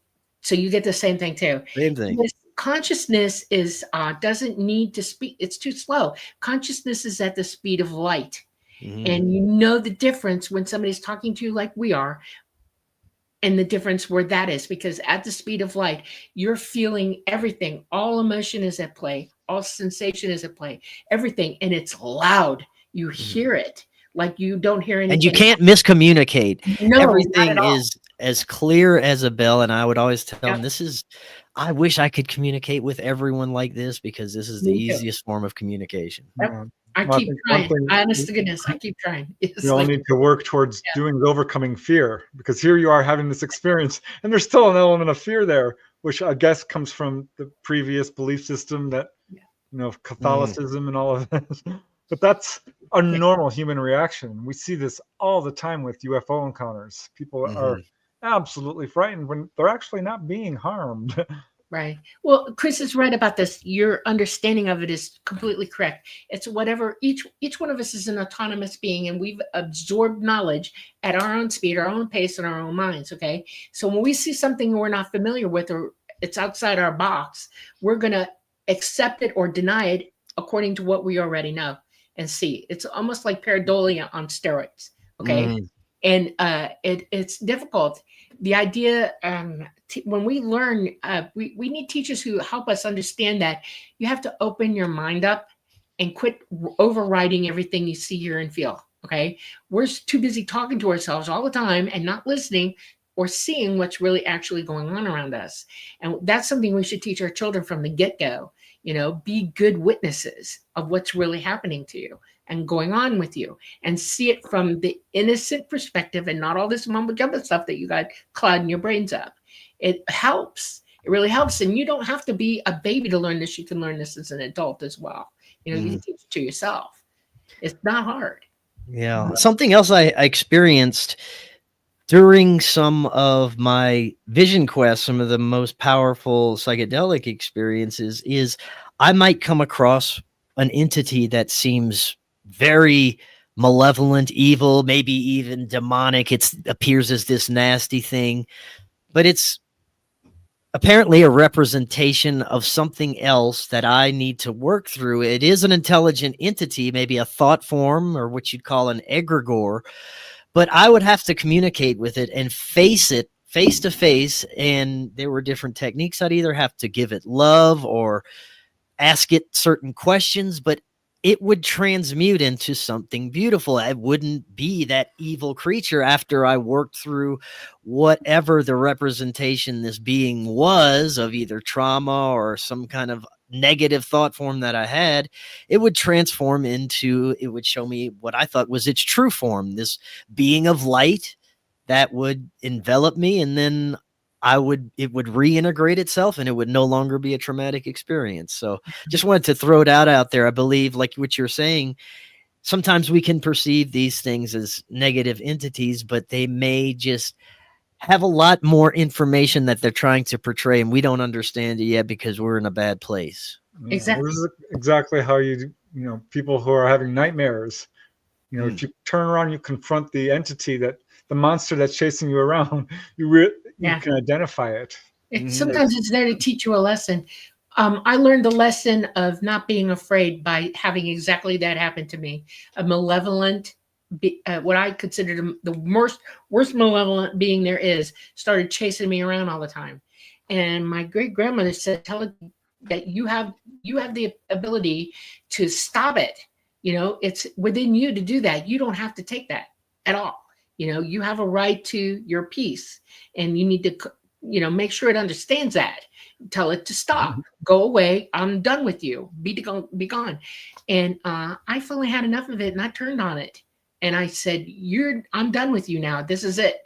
A: so you get the same thing too.
C: Same thing.
A: This consciousness is doesn't need to speak. It's too slow. Consciousness is at the speed of light. And you know the difference when somebody's talking to you like we are, and the difference where that is, because at the speed of light, you're feeling everything. All emotion is at play. All sensation is at play. Everything. And it's loud. You hear it like you don't hear anything.
C: And you can't miscommunicate.
A: No,
C: everything is as clear as a bell. And I would always tell
A: Yep.
C: them, I wish I could communicate with everyone like this, because this is the
A: Me too.
C: easiest form of communication.
A: Yep.
B: Yeah.
A: I
B: Well,
A: keep
B: think one
A: trying.
B: thing
A: Honest to goodness, I keep trying. It's
B: we all
A: like,
B: need to work towards
A: Yeah.
B: doing is overcoming fear, because here you are having this experience and there's still an element of fear there, which I guess comes from the previous belief system that,
A: Yeah.
B: Catholicism and all of this. But that's a normal human reaction. We see this all the time with UFO encounters. People are absolutely frightened when they're actually not being harmed.
A: right. Well, Chris is right about this. Your understanding of it is completely correct. It's whatever each one of us is an autonomous being, and we've absorbed knowledge at our own speed, our own pace, and our own minds. Okay. So when we see something we're not familiar with, or it's outside our box, we're gonna accept it or deny it according to what we already know and see. It's almost like pareidolia on steroids. Okay. And it's difficult. The idea, when we learn, we need teachers who help us understand that you have to open your mind up and quit overriding everything you see, hear, and feel. Okay. We're too busy talking to ourselves all the time and not listening or seeing what's really actually going on around us. And that's something we should teach our children from the get-go. Be good witnesses of what's really happening to you and going on with you, and see it from the innocent perspective and not all this mumbo jumbo stuff that you got clouding your brains up. It helps. It really helps. And you don't have to be a baby to learn this. You can learn this as an adult as well. You can teach it to yourself. It's not hard.
C: Yeah. Something else I experienced during some of my vision quests, some of the most powerful psychedelic experiences, is I might come across an entity that seems very malevolent, evil, maybe even demonic. It appears as this nasty thing, but it's apparently a representation of something else that I need to work through. It is an intelligent entity, maybe a thought form, or what you'd call an egregore, but I would have to communicate with it and face it face to face. And there were different techniques. I'd either have to give it love or ask it certain questions, but it would transmute into something beautiful. It wouldn't be that evil creature after I worked through whatever the representation this being was of either trauma or some kind of negative thought form that I had. It would transform into, it would show me what I thought was its true form, this being of light that would envelop me, and then it would reintegrate itself, and it would no longer be a traumatic experience. So just wanted to throw it out there. I believe, like what you're saying, sometimes we can perceive these things as negative entities, but they may just have a lot more information that they're trying to portray, and we don't understand it yet because we're in a bad place.
A: Exactly.
B: This is exactly how people who are having nightmares, if you turn around, you confront the entity, the monster that's chasing you around, you can identify it.
A: Sometimes it's there to teach you a lesson. I learned the lesson of not being afraid by having exactly that happen to me. A malevolent, what I consider the worst malevolent being there is, started chasing me around all the time. And my great grandmother said, tell it that you have the ability to stop it. It's within you to do that. You don't have to take that at all. You have a right to your peace, and you need to, make sure it understands that. Tell it to stop, go away. I'm done with you. Be gone. And I finally had enough of it, and I turned on it, and I said, I'm done with you now. This is it.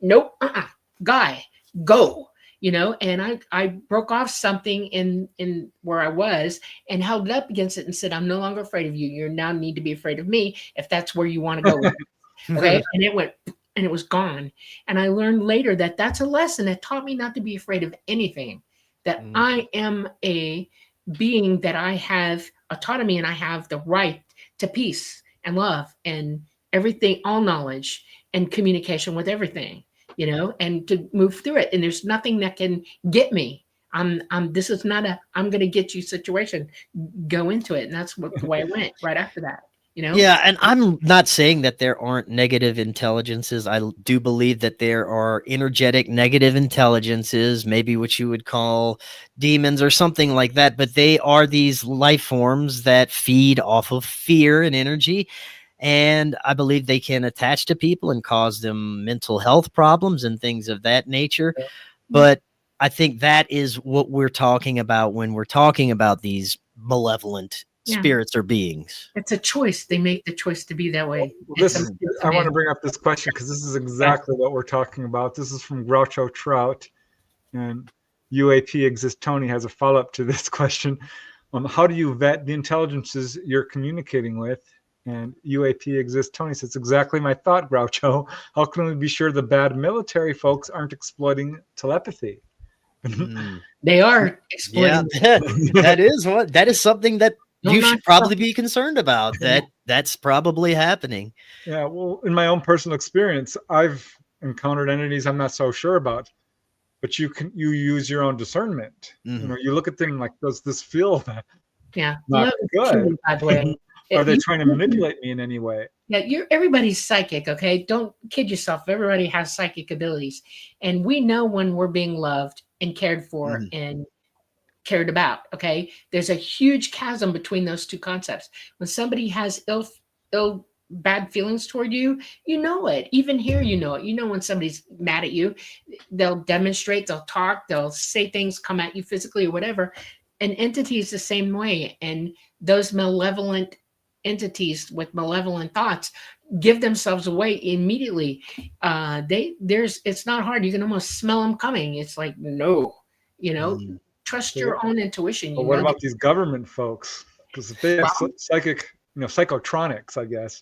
A: Nope. Guy, go. And I broke off something in where I was and held it up against it and said, I'm no longer afraid of you. You now need to be afraid of me if that's where you want to go with it. Okay. And it went, and it was gone. And I learned later that that's a lesson that taught me not to be afraid of anything, that I am a being, that I have autonomy, and I have the right to peace and love and everything, all knowledge and communication with everything, and to move through it. And there's nothing that can get me. This is not I'm going to get you situation. Go into it. And that's the way I went right after that.
C: Yeah, and I'm not saying that there aren't negative intelligences. I do believe that there are energetic negative intelligences, maybe what you would call demons or something like that, but they are these life forms that feed off of fear and energy. And I believe they can attach to people and cause them mental health problems and things of that nature.
B: Yeah.
C: But I think that is what we're talking about when we're talking about these malevolent spirits or beings.
A: It's a choice. They make the choice to be that way.
B: I want to bring up this question because this is exactly what we're talking about. This is from Groucho Trout, and UAP Exist Tony has a follow-up to this question. How do you vet the intelligences you're communicating with? And UAP Exist Tony says, exactly my thought, Groucho. How can we be sure the bad military folks aren't exploiting telepathy?
A: They are exploiting.
C: Yeah, that is something that you should probably be concerned about. That's probably happening.
B: Yeah, well, in my own personal experience, I've encountered entities I'm not so sure about, but you use your own discernment. You know, you look at things like, does this feel not good?
A: By the way.
B: Are they trying to manipulate me in any way?
A: Yeah, everybody's psychic, okay? Don't kid yourself. Everybody has psychic abilities. And we know when we're being loved and cared for and cared about, okay? There's a huge chasm between those two concepts. When somebody has bad feelings toward you, you know it. Even here, you know it. You know when somebody's mad at you, they'll demonstrate, they'll talk, they'll say things, come at you physically or whatever. An entity is the same way. And those malevolent entities with malevolent thoughts give themselves away immediately. It's not hard. You can almost smell them coming. It's like, no, trust your own intuition.
B: But what about these government folks? Because if they have psychotronics, I guess.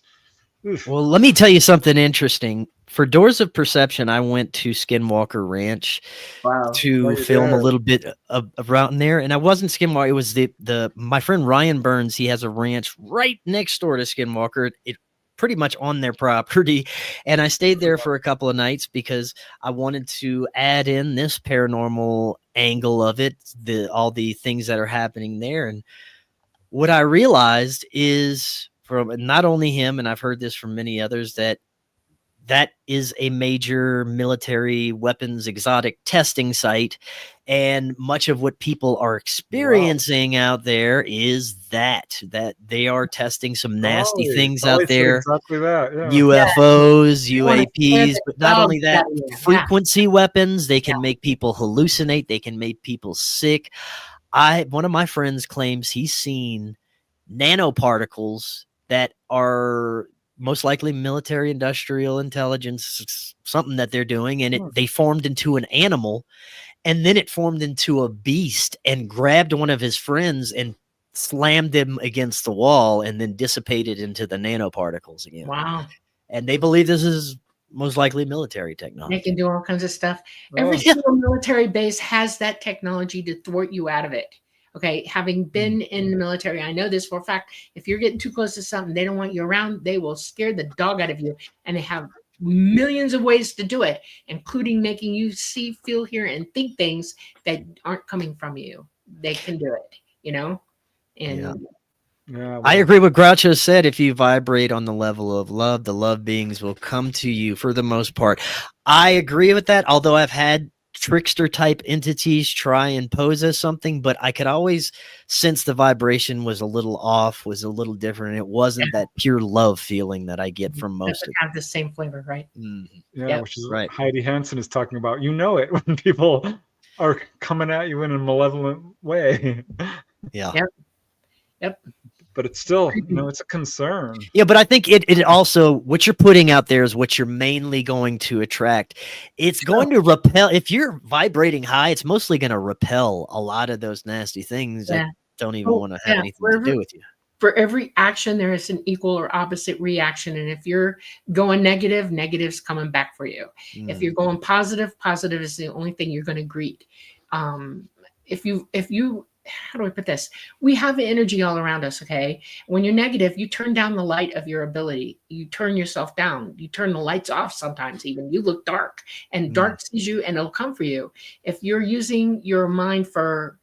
B: Oof.
C: Well, let me tell you something interesting. For Doors of Perception, I went to Skinwalker Ranch to film a little bit around there, and I wasn't Skinwalker. It was my friend Ryan Burns. He has a ranch right next door to Skinwalker. It pretty much on their property, and I stayed there for a couple of nights because I wanted to add in this paranormal angle of it, all the things that are happening there. And what I realized is from not only him, and I've heard this from many others, that is a major military weapons exotic testing site. And much of what people are experiencing out there is that they are testing some nasty things out there.
B: Exactly that. Yeah.
C: UFOs, UAPs, but not only that, frequency weapons. They can make people hallucinate. They can make people sick. One of my friends claims he's seen nanoparticles that are most likely military industrial intelligence, something that they're doing, and they formed into an animal, and then it formed into a beast and grabbed one of his friends and slammed him against the wall and then dissipated into the nanoparticles again.
A: Wow.
C: And they believe this is most likely military technology.
A: They can do all kinds of stuff. Every single military base has that technology to thwart you out of it. Okay, having been in the military, I know this for a fact. If you're getting too close to something, they don't want you around, they will scare the dog out of you. And they have millions of ways to do it, including making you see, feel, hear, and think things that aren't coming from you. They can do it, And
C: I agree with Groucho said. If you vibrate on the level of love, the love beings will come to you for the most part. I agree with that, although I've had trickster type entities try and pose as something, but I could always sense the vibration was a little off, was a little different. It wasn't that pure love feeling that I get from most of them.
A: Have the same flavor, right?
B: Which is right. Heidi Hansen is talking about. You know it when people are coming at you in a malevolent way.
A: Yep.
B: But it's still, it's a concern.
C: Yeah, but I think it also, what you're putting out there is what you're mainly going to attract. It's going to repel. If you're vibrating high, it's mostly going to repel a lot of those nasty things that don't even want to have anything to do with you.
A: For every action, there is an equal or opposite reaction. And if you're going negative, negative's coming back for you. If you're going positive, positive is the only thing you're going to greet. If you how do I put this? We have energy all around us, okay? When you're negative, you turn down the light of your ability. You turn yourself down. You turn the lights off sometimes even. You look dark, and dark sees you, and it'll come for you. If you're using your mind for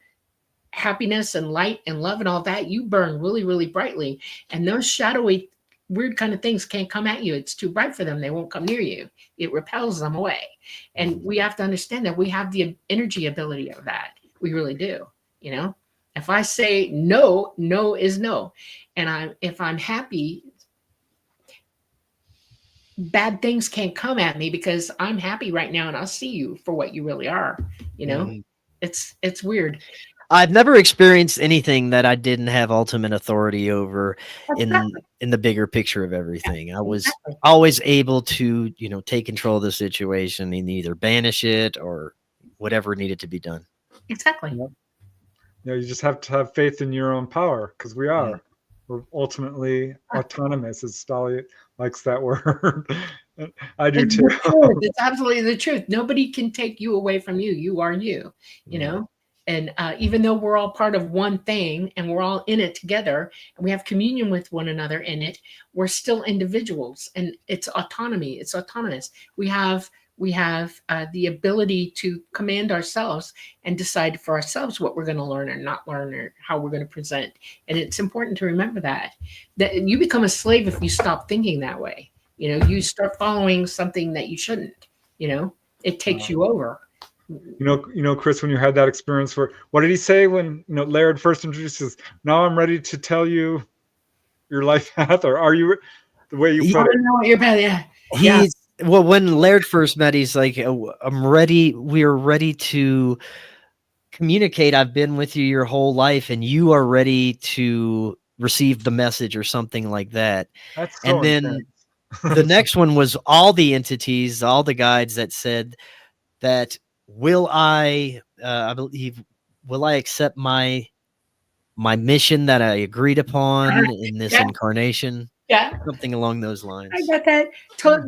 A: happiness and light and love and all that, you burn really, really brightly. And those shadowy, weird kind of things can't come at you. It's too bright for them. They won't come near you. It repels them away. And we have to understand that we have the energy ability of that. We really do. If I say no, no is no. And if I'm happy, bad things can't come at me because I'm happy right now and I'll see you for what you really are. You know,
C: Mhm.
A: it's weird.
C: I've never experienced anything that I didn't have ultimate authority over
A: Exactly.
C: in the bigger picture of everything. I was
A: Exactly.
C: always able to, take control of the situation and either banish it or whatever needed to be done.
A: Exactly.
B: Yep. Yeah, you just have to have faith in your own power because we
C: Mm.
B: are. We're ultimately autonomous, as Stolly likes that word. I do
A: It's
B: too.
A: the truth. It's absolutely the truth. Nobody can take you away from you. You are you, you
C: Mm.
A: know? And even though we're all part of one thing and we're all in it together and we have communion with one another in it, we're still individuals and it's autonomy. It's autonomous. We have the ability to command ourselves and decide for ourselves what we're going to learn or not learn or how we're going to present. And it's important to remember that you become a slave if you stop thinking that way. You start following something that you shouldn't. It takes you over.
B: Chris, when you had that experience, what did he say when Laird first introduces? Now I'm ready to tell you your life path, or are you the way you
C: He-
A: I
B: put it?
A: don't know what you're about. Yeah. Yeah.
C: He's well, when Laird first met, he's like, "Oh, I'm ready. We're ready to communicate. I've been with you your whole life, and you are ready to receive the message," or something like that.
B: That's so
C: And then the
B: intense.
C: next one was all the entities, all the guides that said that I believe, will I accept my mission that I agreed upon in this
A: Yeah.
C: incarnation?
A: Yeah.
C: Something along those
A: I
C: lines.
A: got that.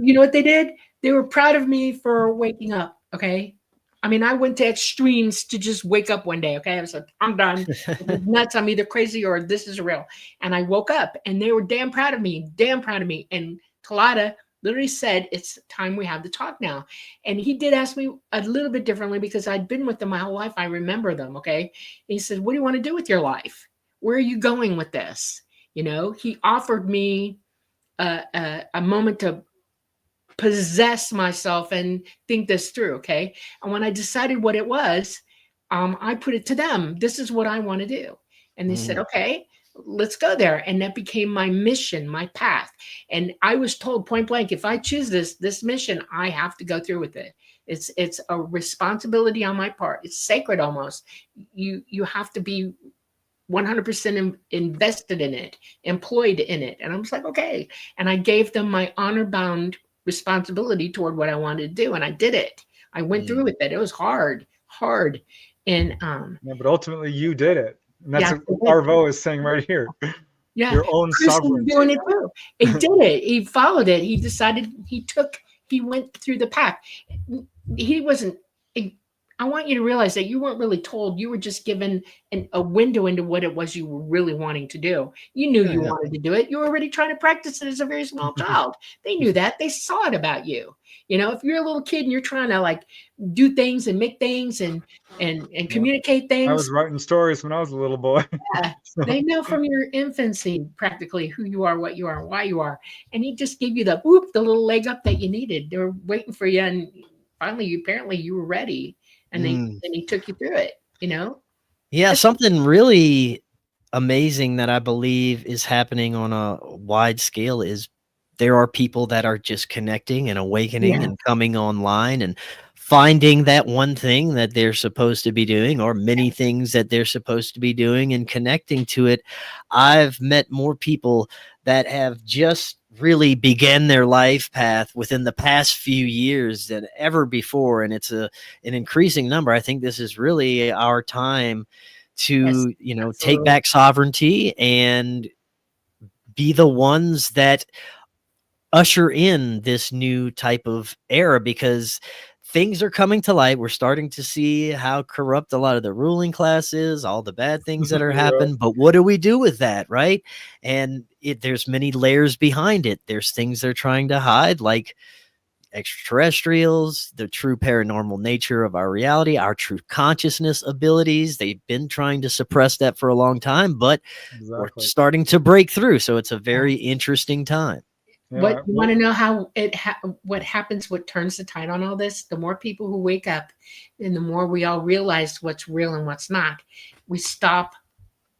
A: You know what they did? They were proud of me for waking up. Okay. I mean, I went to extremes to just wake up one day. Okay. I was like, I'm done. This is nuts. I'm either crazy or this is real. And I woke up and they were damn proud of me, damn proud of me. And Talata literally said, it's time we have to talk now. And he did ask me a little bit differently because I'd been with them my whole life. I remember them. Okay. And he said, what do you want to do with your life? Where are you going with this? He offered me a moment to possess myself and think this through. Okay. And when I decided what it was, I put it to them. This is what I want to do. And they said,
C: Mm.
A: okay, let's go there. And that became my mission, my path. And I was told point blank, if I choose this mission, I have to go through with it. It's a responsibility on my part. It's sacred almost. You have to be 100% invested in it, employed in it. And I was like, okay. And I gave them my honor bound responsibility toward what I wanted to do. And I did it. I went through
C: Mm.
A: with it. It was hard, hard. And
B: Yeah, but ultimately you did it, and that's
A: yeah,
B: what Arvo is saying right here.
A: yeah.
B: Your own
A: Chris is
B: sovereignty.
A: doing it too. He did it. He followed it. He decided he went through the path. He wasn't I want you to realize that you weren't really told. You were just given a window into what it was you were really wanting to do. You knew you
C: Yeah.
A: wanted to do it. You were already trying to practice it as a very small child. They knew that. They saw it about you. If you're a little kid and you're trying to like do things and make things and
B: Yeah.
A: communicate
B: I was
A: things,
B: writing stories when I was a little boy.
A: yeah, they know from your infancy practically who you are, what you are, why you are. And he just gave you the little leg up that you needed. They were waiting for you. And finally, apparently you were ready. And
C: Mm.
A: he took you through it.
C: Yeah,
A: That's
C: something really amazing that I believe is happening on a wide scale is there are people that are just connecting and awakening
A: yeah.
C: and coming online and finding that one thing that they're supposed to be doing or many things that they're supposed to be doing and connecting to it. I've met more people that have just really began their life path within the past few years than ever before, and it's an increasing number. I think this is really our time
A: Yes.
C: to take
A: Absolutely.
C: back sovereignty and be the ones that usher in this new type of era, because things are coming to light. We're starting to see how corrupt a lot of the ruling class is, all the bad things that are
B: Yeah,
C: happening. But what do we do with that, right? And there's many layers behind it. There's things they're trying to hide, like extraterrestrials, the true paranormal nature of our reality, our true consciousness abilities. They've been trying to suppress that for a long time, but we're
B: exactly.
C: starting to break through. So it's a very interesting time.
A: What
B: Yeah.
A: you want to know how what happens, what turns the tide on all this? The more people who wake up and the more we all realize what's real and what's not, we stop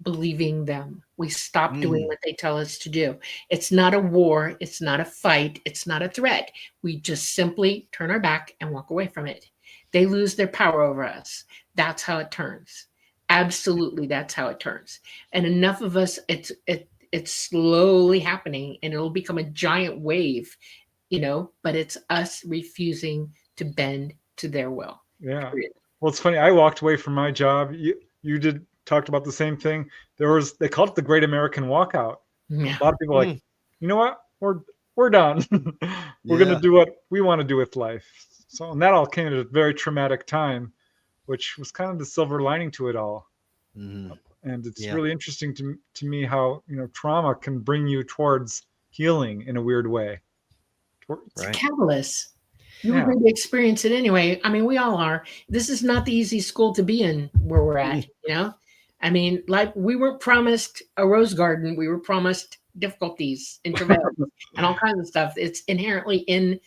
A: believing them. We stop doing what they tell us to do. It's not a war. It's not a fight. It's not a threat. We just simply turn our back and walk away from it. They lose their power over us. That's how it turns. Absolutely, that's how it turns. And enough of us, it's slowly happening, and it'll become a giant wave, but it's us refusing to bend to their will.
B: Yeah.
A: Period.
B: Well, it's funny. I walked away from my job. You talked about the same thing. They called it the Great American Walkout.
A: Yeah.
B: A lot of people are like, you know what? We're done. We're going to do what we want to do with life. So, and that all came at a very traumatic time, which was kind of the silver lining to it all. And it's really interesting to me how, trauma can bring you towards healing in a weird way.
A: It's a catalyst. You were going to experience it anyway. I mean, we all are. This is not the easy school to be in where we're at, I mean, like, we weren't promised a rose garden. We were promised difficulties and travails and all kinds of stuff. It's inherently in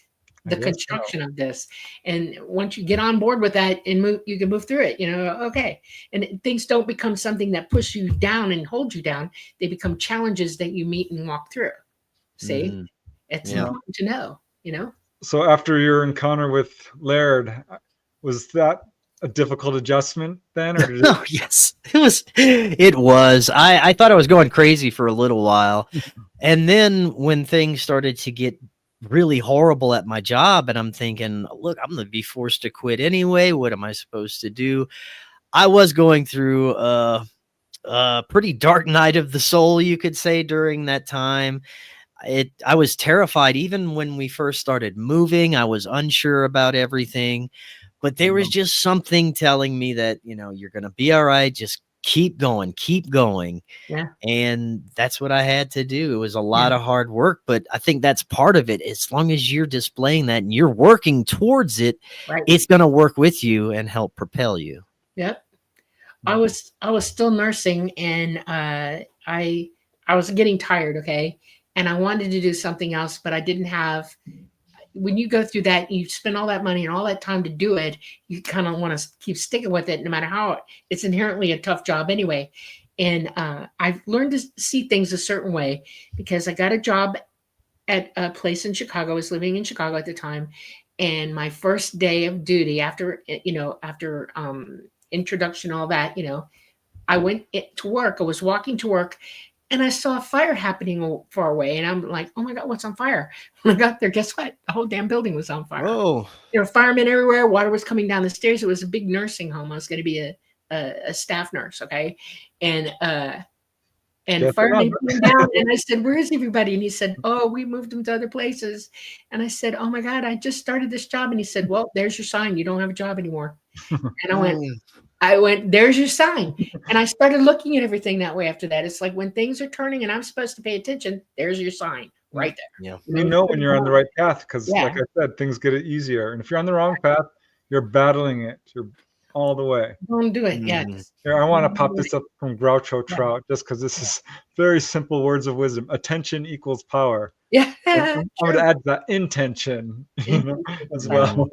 A: the construction of this. And once you get on board with that and you can move through it, okay. And things don't become something that push you down and hold you down. They become challenges that you meet and walk through. See, it's important to know,
B: So after your encounter with Laird, was that a difficult adjustment then? Or
C: Oh, yes, it was. I thought I was going crazy for a little while. And then when things started to get really horrible at my job, and I'm thinking, look, I'm going to be forced to quit anyway. What am I supposed to do? I was going through a pretty dark night of the soul, you could say, during that time. I was terrified. Even when we first started moving, I was unsure about everything, but there was just something telling me that, you're going to be all right. Just keep going.
A: Yeah.
C: And that's what I had to do. It was a lot of hard work, but I think that's part of it. As long as you're displaying that and you're working towards it, it's going to work with you and help propel you.
A: Yep. I was still nursing, and I was getting tired. Okay. And I wanted to do something else, but I didn't have, when you go through that, you spend all that money and all that time to do it, you kind of want to keep sticking with it, no matter how it's inherently a tough job anyway. And I've learned to see things a certain way, because I got a job at a place in Chicago. I was living in Chicago at the time. And my first day of duty after introduction, all that, I went to work. I was walking to work, and I saw a fire happening far away. And I'm like, oh my God, what's on fire? When I got there, guess what? The whole damn building was on fire.
C: Oh,
A: There were firemen everywhere. Water was coming down the stairs. It was a big nursing home. I was going to be a staff nurse. Okay. And the fireman came down, and I said, where is everybody? And he said, oh, we moved them to other places. And I said, oh my God, I just started this job. And he said, well, there's your sign. You don't have a job anymore. And I went, there's your sign. And I started looking at everything that way after that. It's like, when things are turning and I'm supposed to pay attention, there's your sign right there.
C: Yeah.
B: You know when you're on the right path, because like I said, things get easier. And if you're on the wrong path, you're battling it. You're all the way.
A: Don't do it. Yeah.
B: Here, I want to pop this up from Groucho Trout, just because this is very simple words of wisdom. Attention equals power.
A: Yeah.
B: I would add that intention, as well.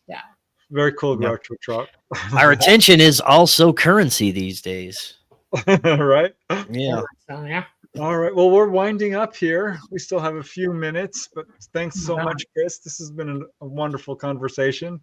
A: Yeah.
B: Very cool, Groucho Trout.
C: Our attention is also currency these days.
B: Right?
C: Yeah.
A: So, yeah.
B: All right. Well, we're winding up here. We still have a few minutes, but thanks so much, Chris. This has been a wonderful conversation.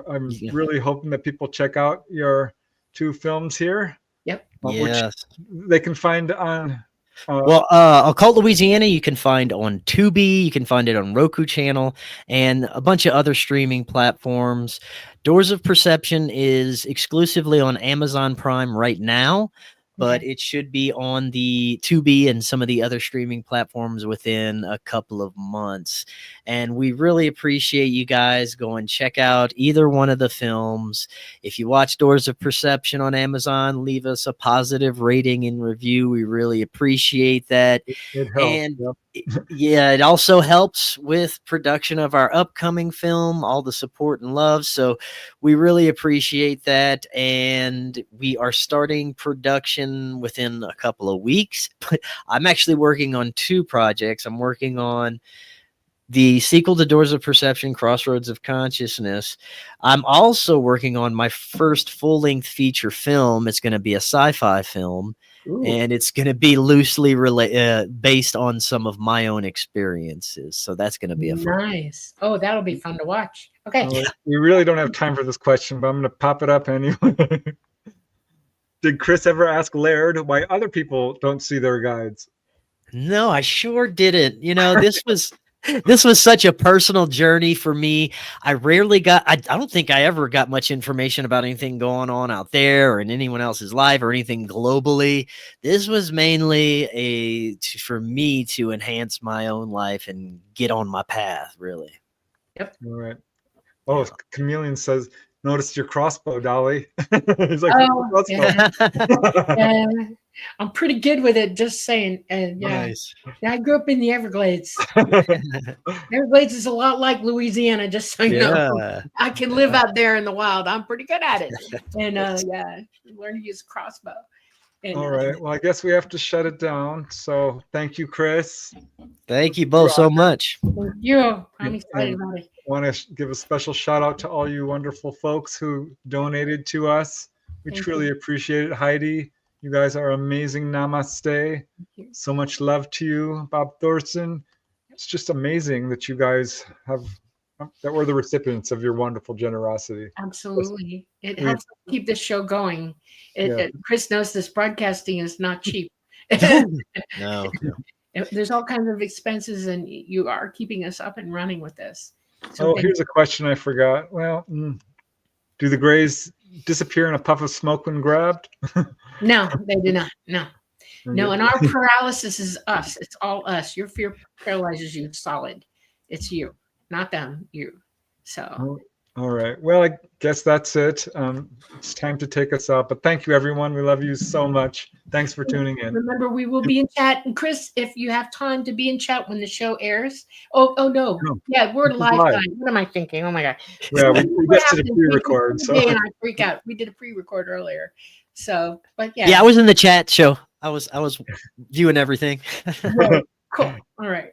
B: I'm really hoping that people check out your two films here.
A: Yep.
C: Yes.
B: Which they can find on.
C: Occult Louisiana, you can find on Tubi, you can find it on Roku channel, and a bunch of other streaming platforms. Doors of Perception is exclusively on Amazon Prime right now, but it should be on the Tubi and some of the other streaming platforms within a couple of months. And we really appreciate you guys go and check out either one of the films. If you watch Doors of Perception on Amazon, leave us a positive rating and review. We really appreciate that.
B: It helps.
C: And it also helps with production of our upcoming film, all the support and love. So we really appreciate that. And we are starting production within a couple of weeks, but I'm actually working on two projects. I'm working on the sequel to Doors of Perception, Crossroads of Consciousness. I'm also working on my first full-length feature film. It's going to be a sci-fi film.
B: Ooh.
C: and it's going to be loosely based on some of my own experiences. So that's going to be a fun.
A: Nice. Oh, that'll be fun to watch. Okay.
B: Well, we really don't have time for this question, but I'm going to pop it up anyway. Did Chris ever ask Laird why other people don't see their guides?
C: No, I sure didn't. You know, this was such a personal journey for me. I don't think I ever got much information about anything going on out there or in anyone else's life or anything globally. This was mainly for me to enhance my own life and get on my path, really.
A: Yep.
B: All right. Oh, Chameleon says, noticed your crossbow, Dolly. He's like,
A: Oh,
B: crossbow.
A: yeah. I'm pretty good with it, just saying. And yeah,
C: Nice.
A: I grew up in the Everglades. Everglades is a lot like Louisiana, just so you know.
C: Yeah.
A: I can live out there in the wild. I'm pretty good at it. And yeah, learn to use a crossbow. And,
B: All right. Well, I guess we have to shut it down. So thank you, Chris.
C: Thank you both so much.
A: Thank you. I'm excited about it.
B: I want to give a special shout out to all you wonderful folks who donated to us. We truly appreciate it. Heidi, you guys are amazing. Namaste. So much love to you. Bob Thorson. It's just amazing that you guys that we're the recipients of your wonderful generosity.
A: Absolutely. It helps keep this show going. Chris knows this broadcasting is not cheap.
C: No.
A: There's all kinds of expenses, and you are keeping us up and running with this. So
B: here's a question I forgot. Well, do the grays disappear in a puff of smoke when grabbed?
A: No, they do not. No, and our paralysis is us. It's all us. Your fear paralyzes you solid. It's you, not them, you. So.
B: All right. Well, I guess that's it. It's time to take us out. But thank you, everyone. We love you so much. Thanks for tuning in.
A: Remember, we will be in chat. And Chris, if you have time to be in chat when the show airs. Oh no. Yeah, we're live time. What am I thinking? Oh my God.
B: Yeah, we just did a pre-record. So.
A: And I freak out. We did a pre-record earlier. So, but yeah.
C: Yeah, I was in the chat show. I was viewing everything.
A: Right. Cool. All right.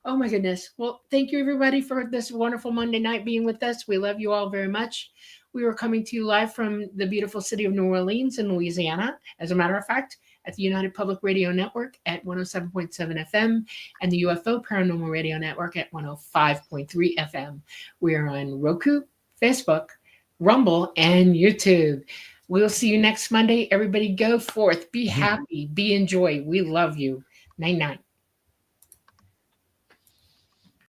A: Oh my goodness. Well, thank you everybody for this wonderful Monday night being with us. We love you all very much. We were coming to you live from the beautiful city of New Orleans in Louisiana, as a matter of fact, at the United Public Radio Network at 107.7 FM and the UFO Paranormal Radio Network at 105.3 FM. We are on Roku, Facebook, Rumble, and YouTube. We'll see you next Monday. Everybody go forth. Be happy. Be enjoy. We love you. Night-night.